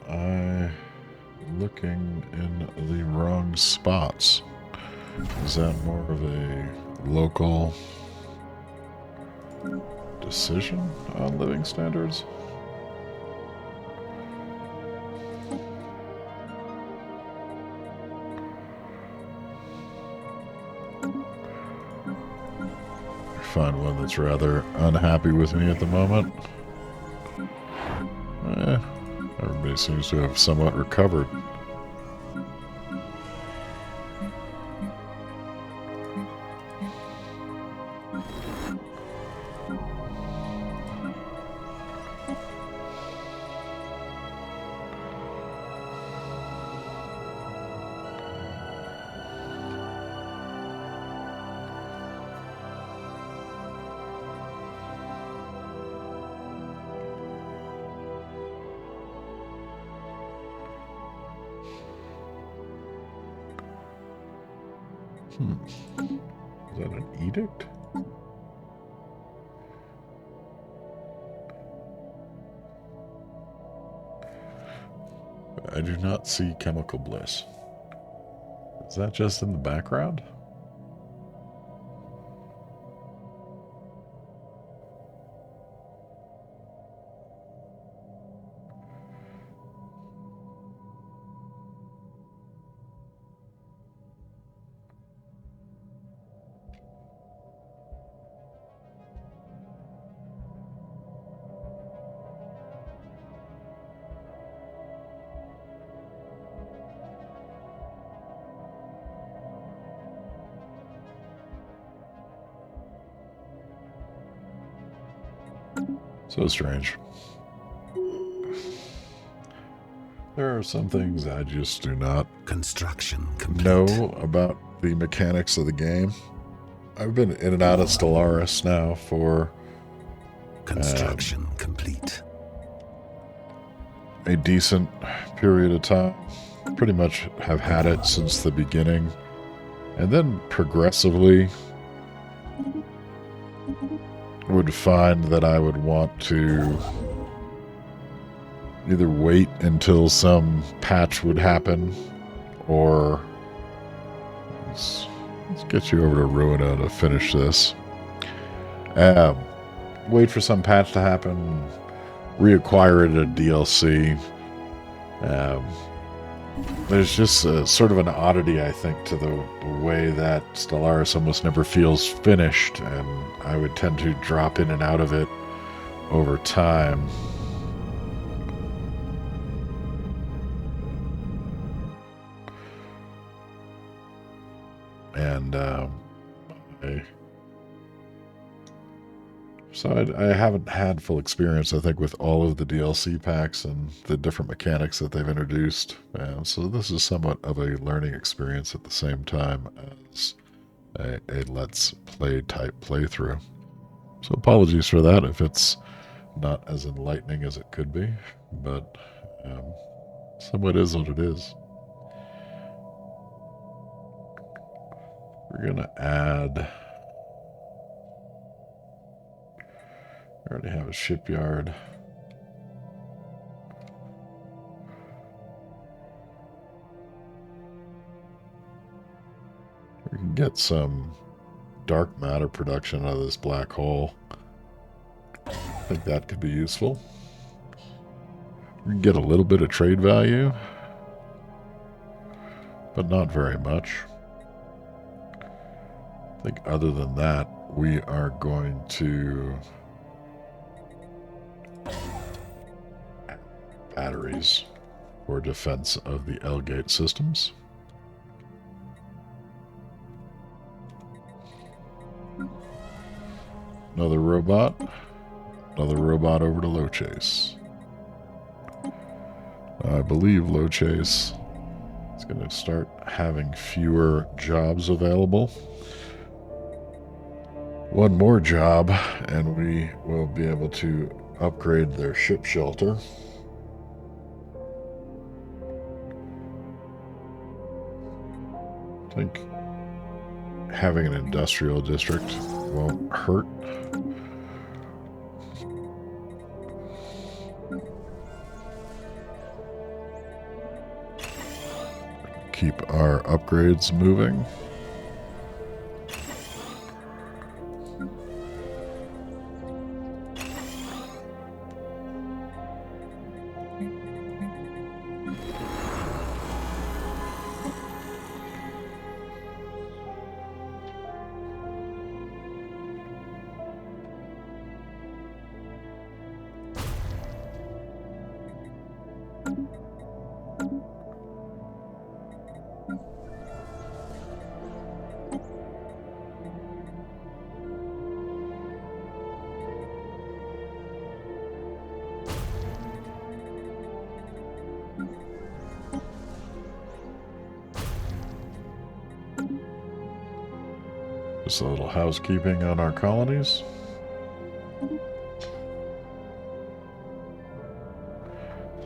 Am I looking in the wrong spots? Is that more of a local decision on living standards? I find one that's rather unhappy with me at the moment. Everybody seems to have somewhat recovered. Is that an edict? I do not see chemical bliss. Is that just in the background? So strange. There are some things I just do not Construction complete. know about the mechanics of the game. I've been in and out of Stellaris now for Construction complete. a decent period of time. Pretty much have had it since the beginning. And then progressively would find that I would want to either wait until some patch would happen, or let's get you over to Ruina to finish this. Wait for some patch to happen, reacquire it at a DLC. There's just sort of an oddity, I think, to the way that Stellaris almost never feels finished, and I would tend to drop in and out of it over time. And I haven't had full experience, I think, with all of the DLC packs and the different mechanics that they've introduced. So this is somewhat of a learning experience at the same time as a Let's Play type playthrough. So apologies for that if it's not as enlightening as it could be, but somewhat is what it is. We're going to add... I already have a shipyard. We can get some dark matter production out of this black hole. I think that could be useful. We can get a little bit of trade value, but not very much. I think other than that, we are going to batteries for defense of the L-Gate systems. Another robot over to Low Chase. I believe Low Chase is It's going to start having fewer jobs available. One more job, and we will be able to upgrade their ship shelter. I think having an industrial district won't hurt. Keep our upgrades moving. Just a little housekeeping on our colonies.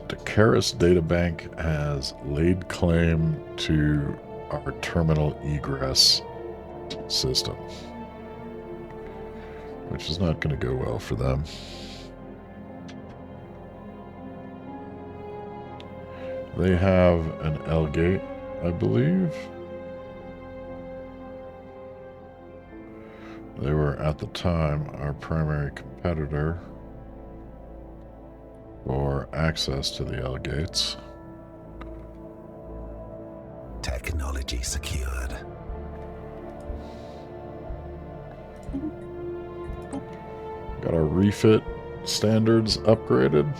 The Karis databank has laid claim to our terminal egress system, which is not going to go well for them. They have an L gate, I believe. They were, at the time, our primary competitor for access to the L gates. Technology secured. Got our refit standards upgraded.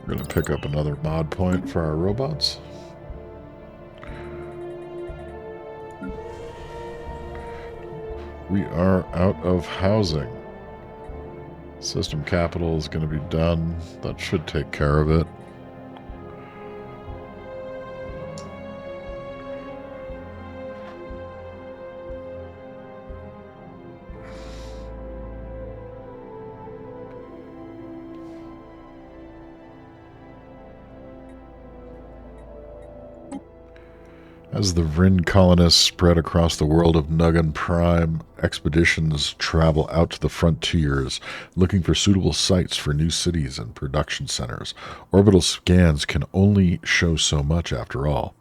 We're going to pick up another mod point for our robots. We are out of housing. System capital is going to be done. That should take care of it. As the Vrinn colonists spread across the world of Nugan Prime, expeditions travel out to the frontiers, looking for suitable sites for new cities and production centers. Orbital scans can only show so much, after all.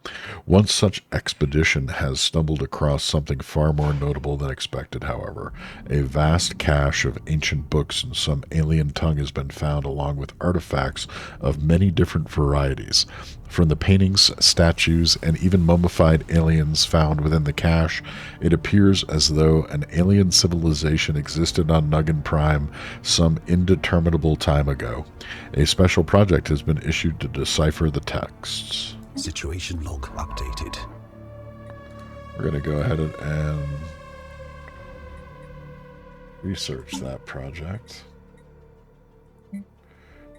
One such expedition has stumbled across something far more notable than expected, however. A vast cache of ancient books in some alien tongue has been found, along with artifacts of many different varieties. From the paintings, statues, and even mummified aliens found within the cache, it appears as though an alien civilization existed on Nugan Prime some indeterminable time ago. A special project has been issued to decipher the texts. Situation log updated. We're going to go ahead and research that project.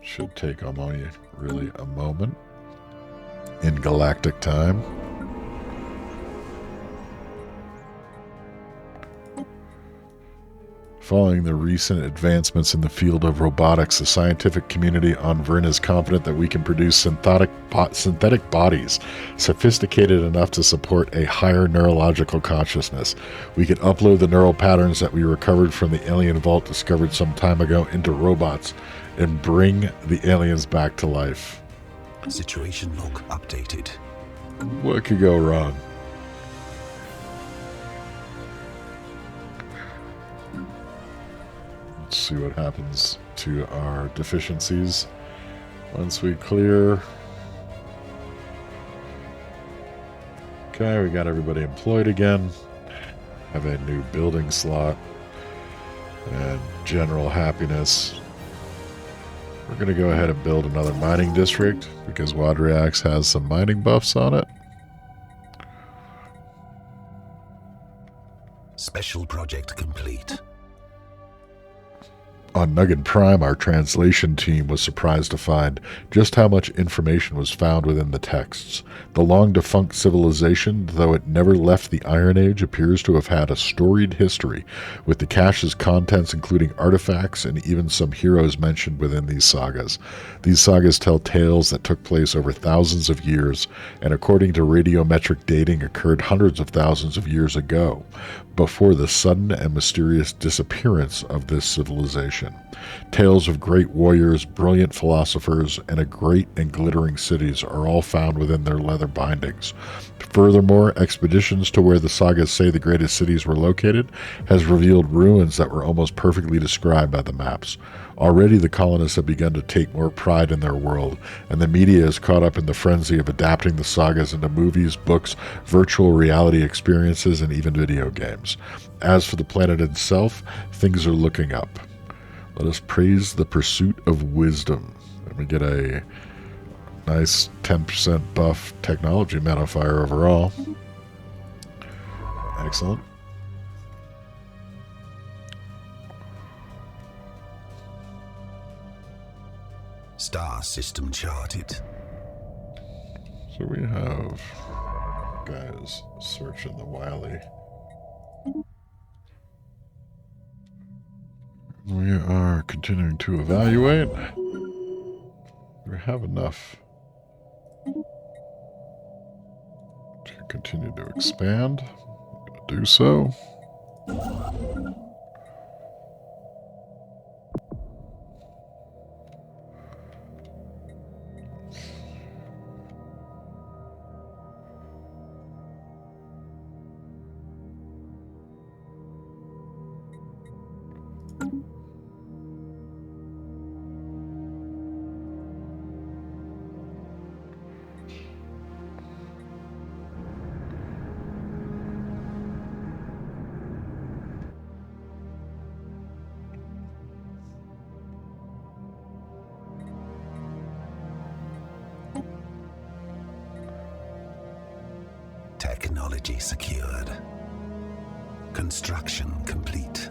Should take only really a moment. In galactic time. Following the recent advancements in the field of robotics, the scientific community on Vrinn is confident that we can produce synthetic bodies sophisticated enough to support a higher neurological consciousness. We can upload the neural patterns that we recovered from the alien vault discovered some time ago into robots and bring the aliens back to life. Situation log updated. What could go wrong? Let's see what happens to our deficiencies once we clear. Okay, we got everybody employed again. Have a new building slot and general happiness. We're going to go ahead and build another mining district because Wadriax has some mining buffs on it. Special project complete. On Nuggin Prime, our translation team was surprised to find just how much information was found within the texts. The long-defunct civilization, though it never left the Iron Age, appears to have had a storied history, with the cache's contents including artifacts and even some heroes mentioned within these sagas. These sagas tell tales that took place over thousands of years, and according to radiometric dating, occurred hundreds of thousands of years ago, before the sudden and mysterious disappearance of this civilization. Tales of great warriors, brilliant philosophers, and a great and glittering cities are all found within their leather bindings. Furthermore, expeditions to where the sagas say the greatest cities were located has revealed ruins that were almost perfectly described by the maps. Already the colonists have begun to take more pride in their world, and the media is caught up in the frenzy of adapting the sagas into movies, books, virtual reality experiences, and even video games. As for the planet itself, things are looking up. Let us praise the pursuit of wisdom. And we get a nice 10% buff technology modifier overall. Excellent. Star system charted. So we have guys searching the Wily. We are continuing to evaluate. We have enough to continue to expand. I'm going to do so. Technology secured. Construction complete.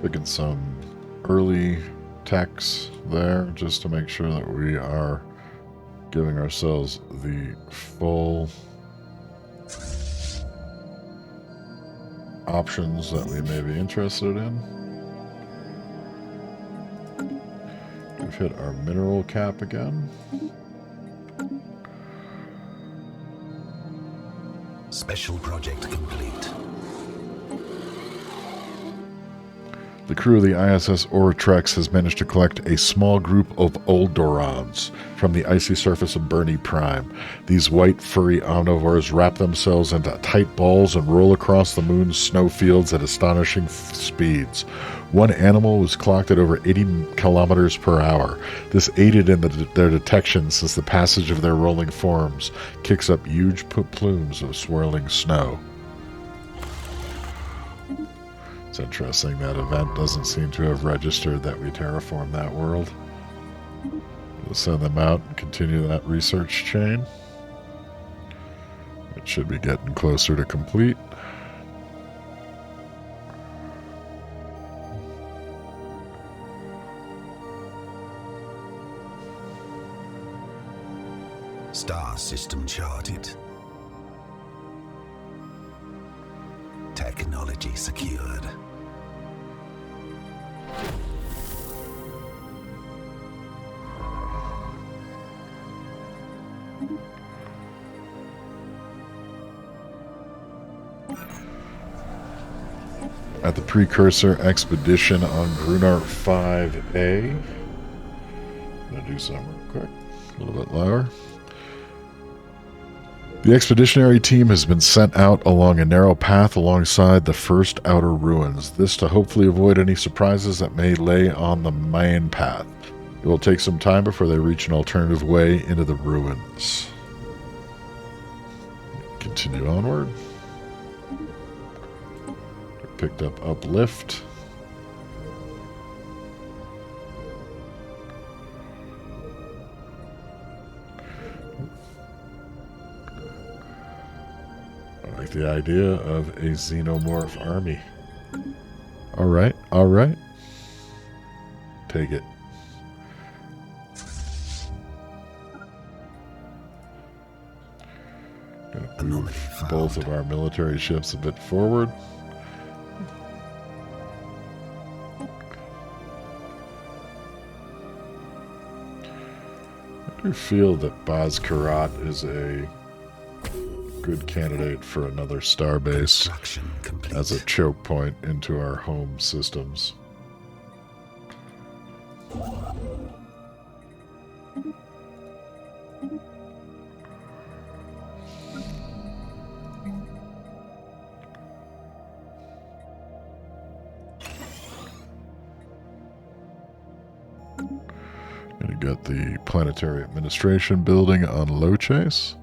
Picking some early techs there just to make sure that we are giving ourselves the full options that we may be interested in. We've hit our mineral cap again. Special project complete. The crew of the ISS Oratrex has managed to collect a small group of Oldorons from the icy surface of Bernie Prime. These white, furry omnivores wrap themselves into tight balls and roll across the moon's snowfields at astonishing speeds. One animal was clocked at over 80 kilometers per hour. This aided in their detection since the passage of their rolling forms kicks up huge plumes of swirling snow. It's interesting that event doesn't seem to have registered that we terraformed that world. We'll send them out and continue that research chain. It should be getting closer to complete. Star system charted. Technology secured. At the precursor expedition on Grunar 5A. I'm going to do some real quick. A little bit lower. The expeditionary team has been sent out along a narrow path alongside the first outer ruins, this to hopefully avoid any surprises that may lay on the main path. It will take some time before they reach an alternative way into the ruins. Continue onward. Picked up uplift. I like the idea of a Xenomorph Army. Alright, alright. Take it. Gonna move both of our military ships a bit forward. I do feel that Baz-Karat is a good candidate for another starbase as a choke point into our home systems. And you got the planetary administration building on Low Chase.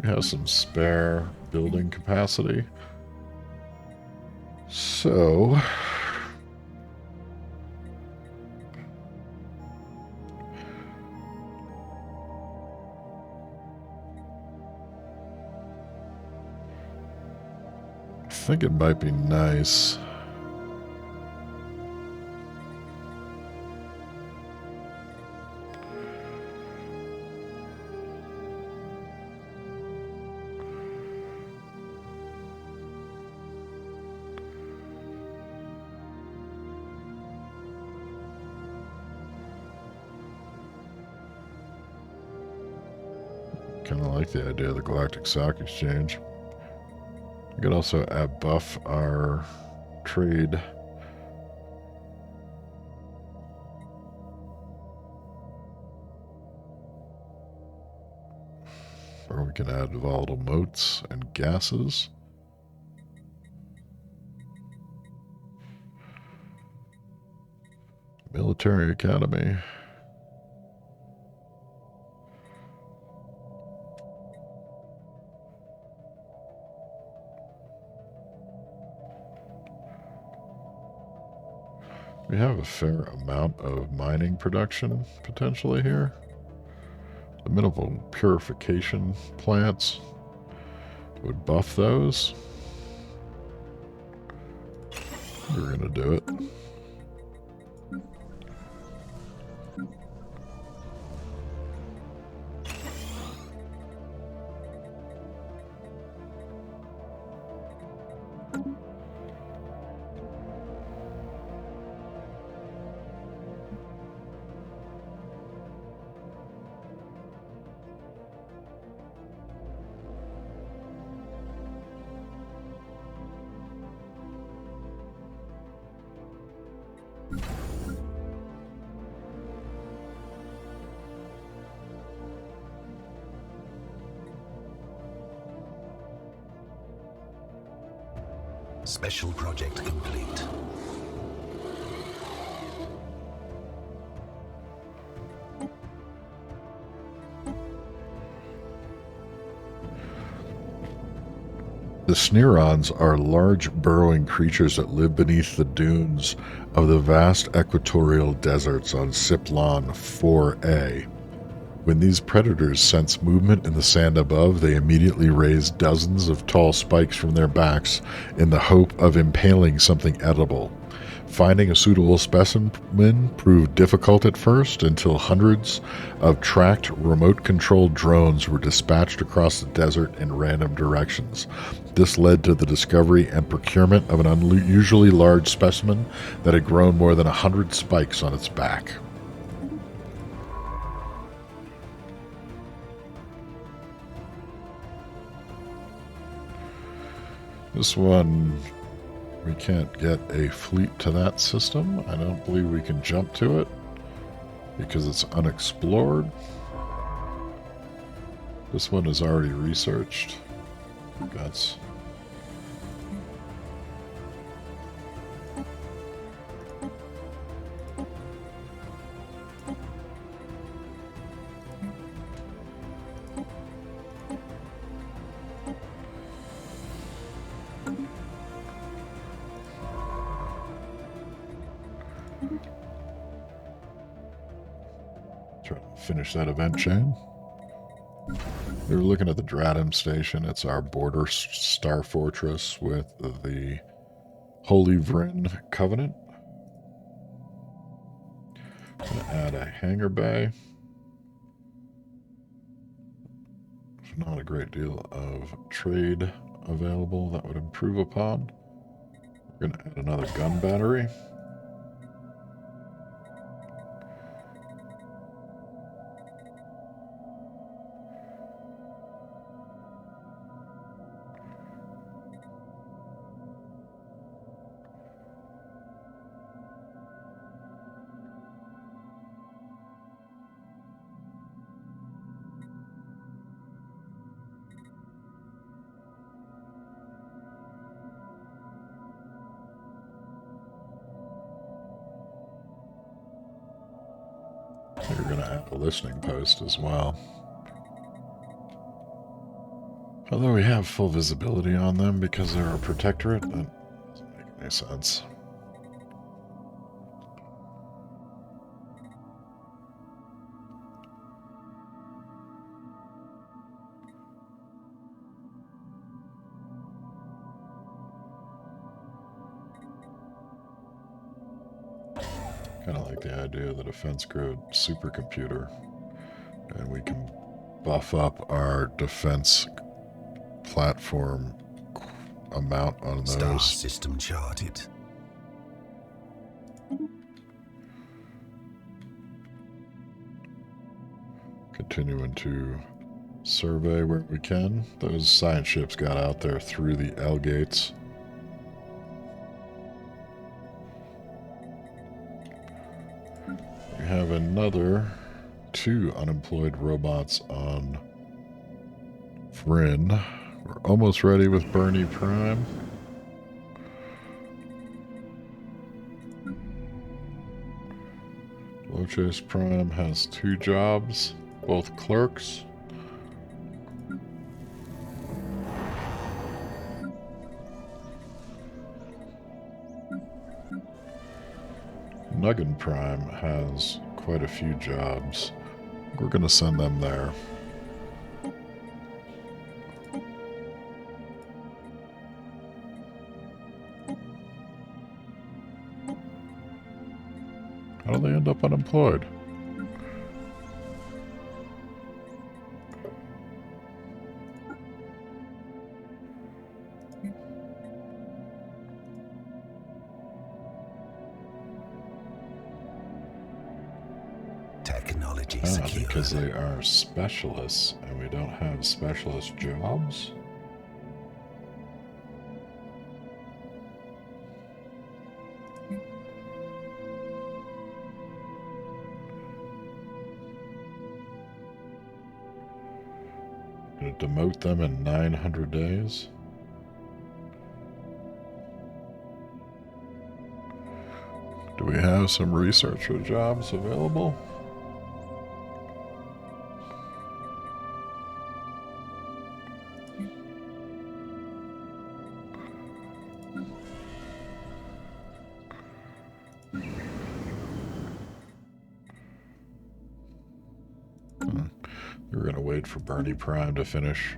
We have some spare building capacity. So I think it might be nice kind of like the idea of the Galactic Stock Exchange. We could also buff our trade. Or we can add volatile motes and gases. Military Academy. We have a fair amount of mining production potentially here. The minimal purification plants would buff those. We're going to do it. Special project complete. The Sneerons are large burrowing creatures that live beneath the dunes of the vast equatorial deserts on Siplon 4A. When these predators sense movement in the sand above, they immediately raise dozens of tall spikes from their backs in the hope of impaling something edible. Finding a suitable specimen proved difficult at first until hundreds of tracked remote-controlled drones were dispatched across the desert in random directions. This led to the discovery and procurement of an unusually large specimen that had grown more than 100 spikes on its back. This one, we can't get a fleet to that system. I don't believe we can jump to it because it's unexplored. This one is already researched. Guts. Try to finish that event chain. We were looking at the Dratum station. It's our border star fortress with the Holy Vrinn Covenant. I'm going to add a hangar bay. There's not a great deal of trade available that would improve upon. We're going to add another gun battery. We're going to add a listening post as well. Although we have full visibility on them because they're a protectorate, that doesn't make any sense. Kind of like the idea of the defense grid supercomputer, and we can buff up our defense platform amount on those. Star system charted. Continuing to survey where we can. Those science ships got out there through the L gates. We have another 2 unemployed robots on Vrinn. We're almost ready with Bernie Prime. Lochase Prime has 2 jobs, both clerks. Nuggin Prime has quite a few jobs. We're going to send them there. How do they end up unemployed? Technology secure. Because they are specialists and we don't have specialist jobs? Gonna demote them in 900 days? Do we have some researcher jobs available? We're going to wait for Bernie Prime to finish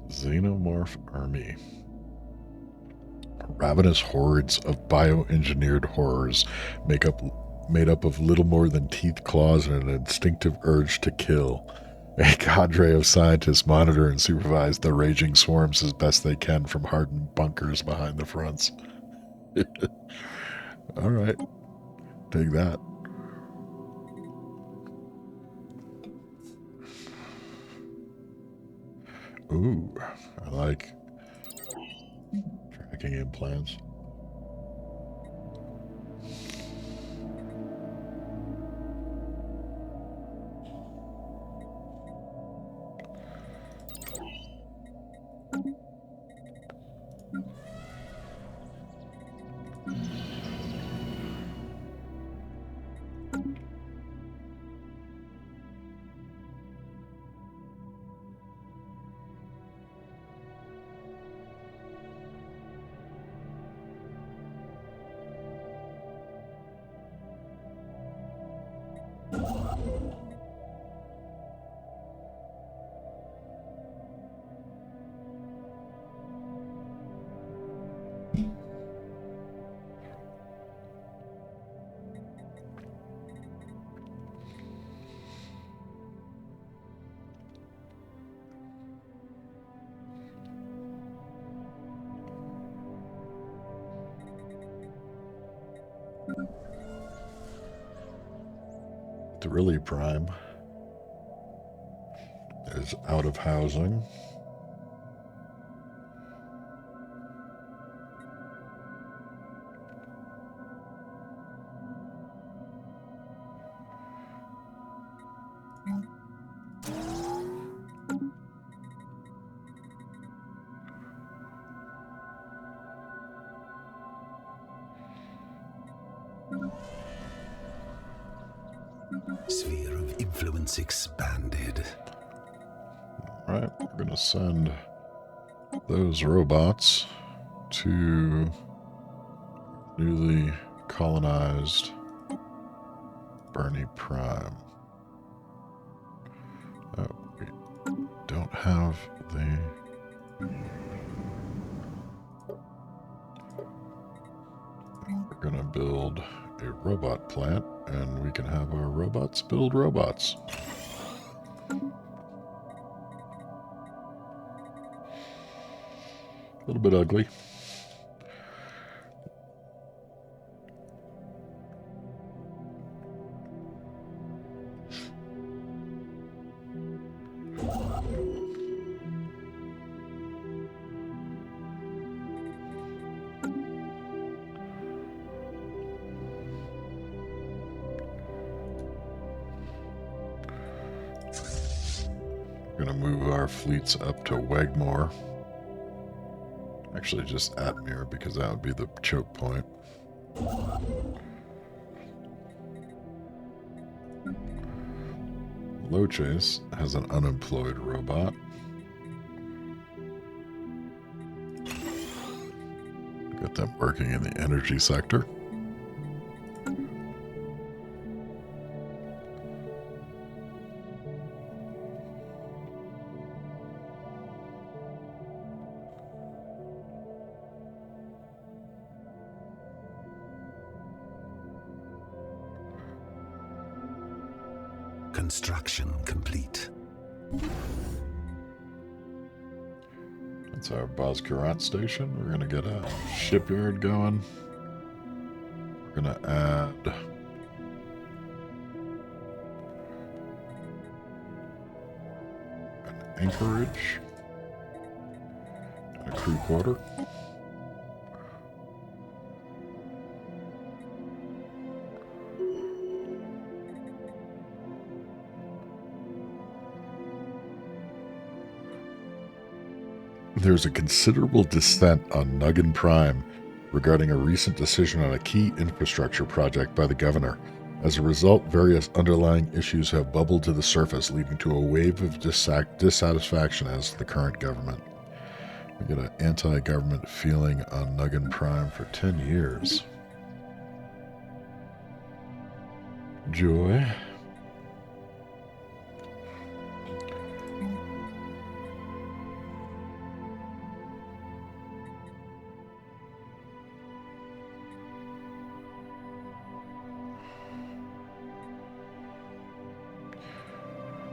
Xenomorph Army. Ravenous hordes of bioengineered horrors made up of little more than teeth, claws, and an instinctive urge to kill. A cadre of scientists monitor and supervise the raging swarms as best they can from hardened bunkers behind the fronts. All right. Take that. Ooh, I like tracking implants. Vrinn Prime is out of housing. Sphere of influence expanded. Right, we're going to send those robots to newly colonized Vrinn Prime. We don't have the... We're going to build a robot plant, and we can have our robots build robots. A little bit ugly. We're going to move our fleets up to Wegmore. Actually, just Atmere, because that would be the choke point. Lochase has an unemployed robot. Got them working in the energy sector. Construction complete. That's our Bozkurat station. We're going to get a shipyard going. We're going to add an anchorage and a crew quarter. There's a considerable dissent on Nuggin Prime regarding a recent decision on a key infrastructure project by the governor. As a result, various underlying issues have bubbled to the surface, leading to a wave of dissatisfaction as to the current government. We get an anti-government feeling on Nuggin Prime for 10 years. Joy.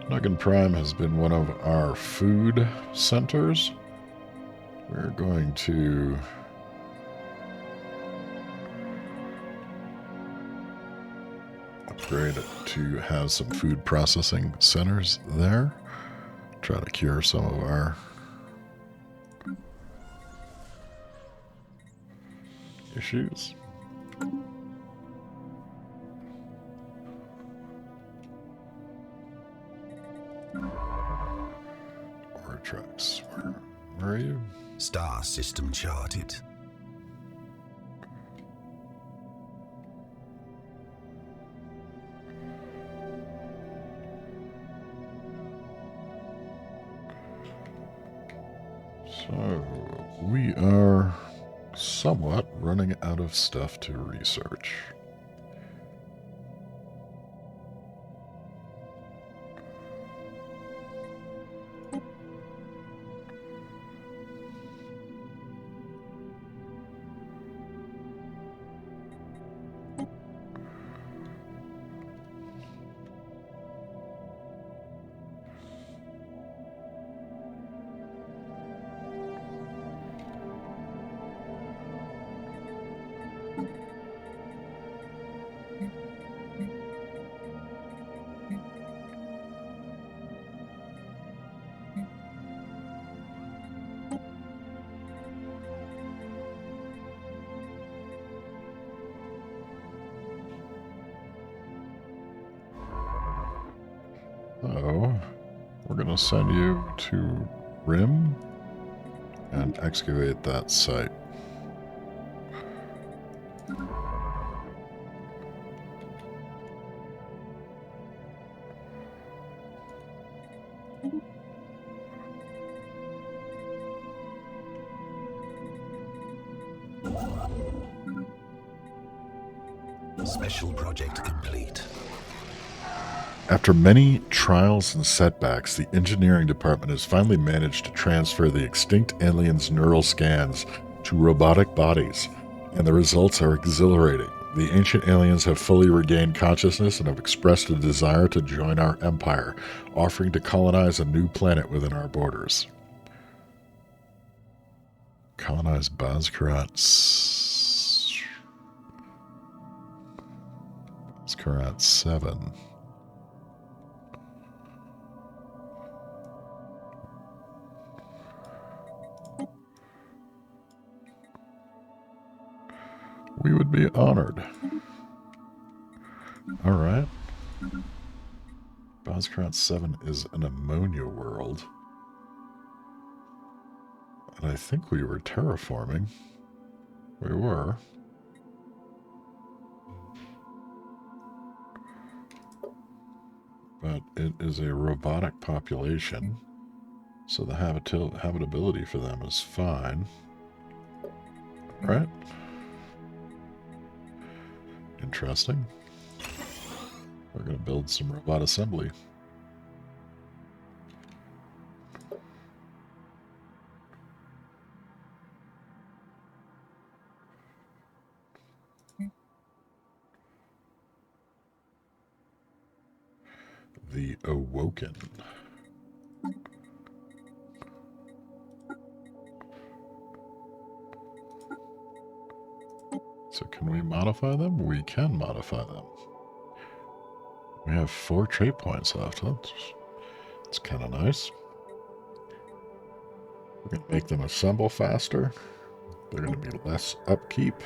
Nuggin Prime has been one of our food centers. We're going to upgrade it to have some food processing centers there. Try to cure some of our issues. Trucks. Where are you? Star system charted. So, we are somewhat running out of stuff to research. So, we're going to send you to Rim and excavate that site. Special project complete. After many trials and setbacks, the engineering department has finally managed to transfer the extinct aliens' neural scans to robotic bodies, and the results are exhilarating. The ancient aliens have fully regained consciousness and have expressed a desire to join our empire, offering to colonize a new planet within our borders. Colonize Bazkarat 7. We would be honored. Alright. Bazkarat 7 is an ammonia world. And I think we were terraforming. We were. But it is a robotic population, so the habitability for them is fine. Right? Interesting. We're going to build some robot assembly. The Awoken. So can we modify them? We can modify them. We have 4 trait points left. That's kind of nice. We're going to make them assemble faster. They're going to be less upkeep.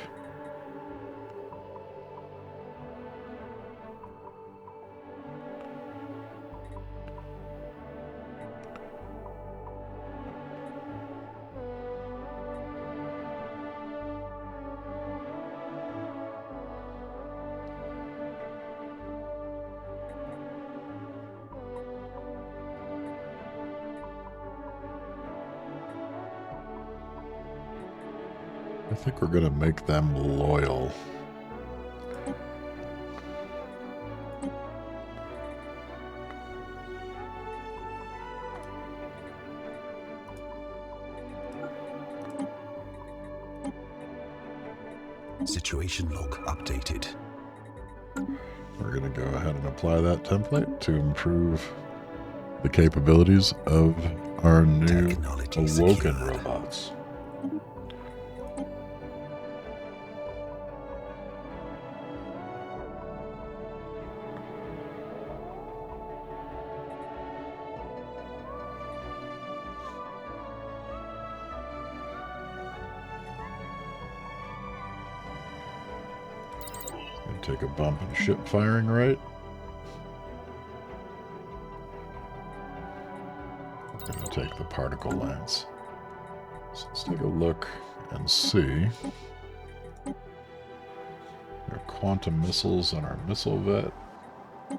I think we're going to make them loyal. Situation log updated. We're going to go ahead and apply that template to improve the capabilities of our new Awoken robots. Take a bump in ship firing rate. I'm going to take the particle lengths. So let's take a look and see. Our quantum missiles on our missile vet. I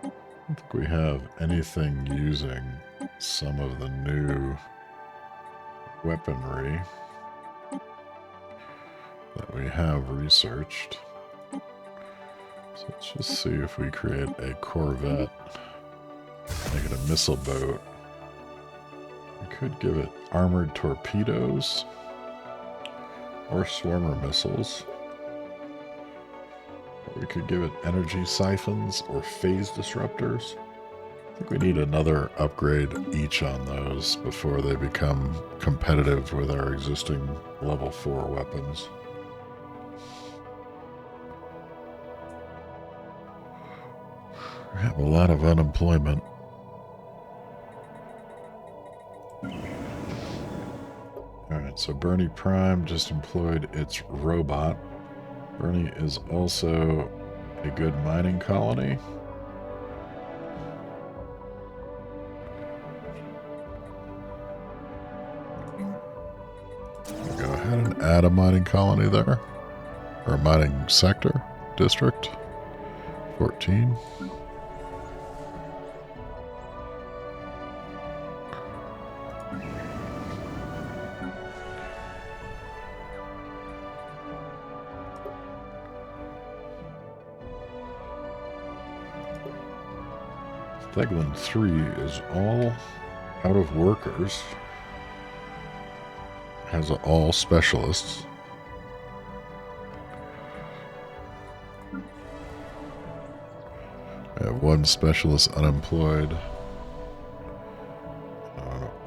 don't think we have anything using some of the new weaponry that we have researched. So let's just see if we create a corvette, make it a missile boat. We could give it armored torpedoes or swarmer missiles. Or we could give it energy siphons or phase disruptors. I think we need another upgrade each on those before they become competitive with our existing level 4 weapons. We have a lot of unemployment. Alright, so Bernie Prime just employed its robot. Bernie is also a good mining colony. add a mining colony there, or a mining sector, district. 14. Thegland 3 is all out of workers. Has all specialists. One specialist unemployed.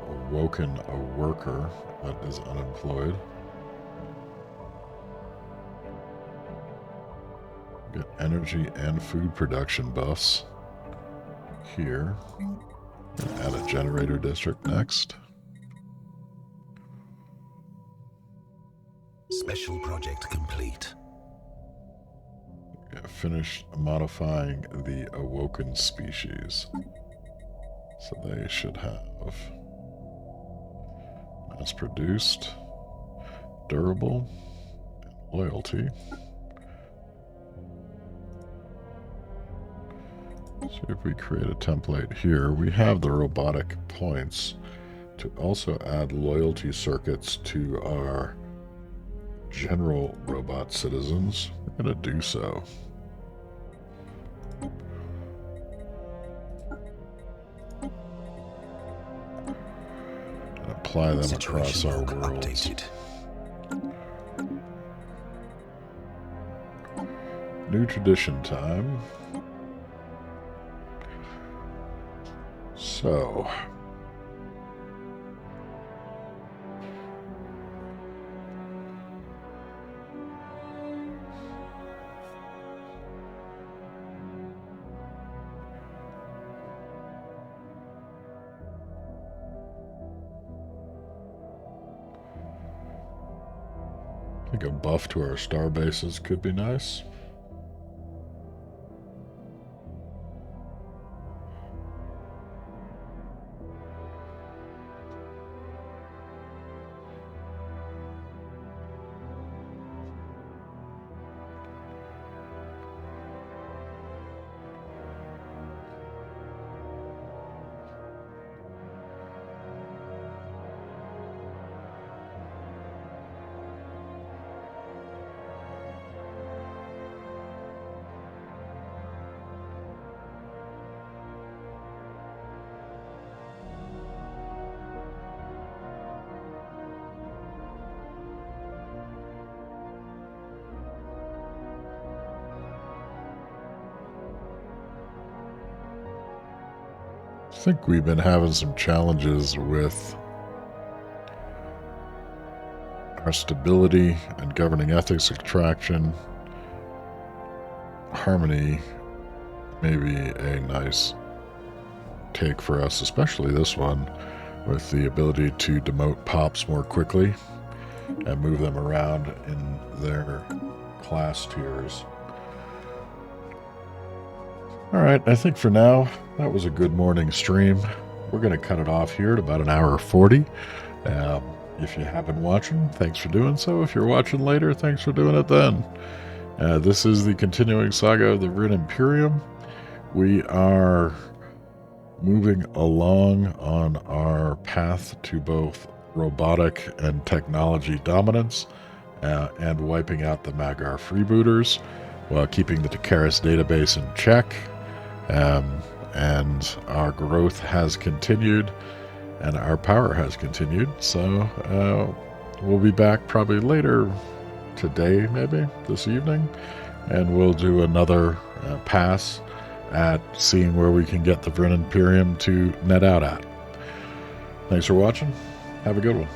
Awoken a worker that is unemployed. Get energy and food production buffs here. Add a generator district next. Special project complete. Finished modifying the awoken species. So they should have mass produced, durable, and loyalty. See if we create a template here. We have the robotic points to also add loyalty circuits to our general robot citizens. We're going to do so. And apply them across our worlds. Updated. New tradition time. So, I think a buff to our star bases could be nice. I think we've been having some challenges with our stability and governing ethics extraction. Harmony may be a nice take for us, especially this one, with the ability to demote pops more quickly and move them around in their class tiers. Alright, I think for now, that was a good morning stream. We're going to cut it off here at about 1:40. If you have been watching, thanks for doing so. If you're watching later, thanks for doing it then. This is the continuing saga of the Vrinn Imperium. We are moving along on our path to both robotic and technology dominance and wiping out the Magar freebooters while keeping the Takaris database in check. And our growth has continued and our power has continued. So we'll be back probably later today, maybe this evening, and we'll do another pass at seeing where we can get the Vrinn Imperium to net out at. Thanks for watching. Have a good one.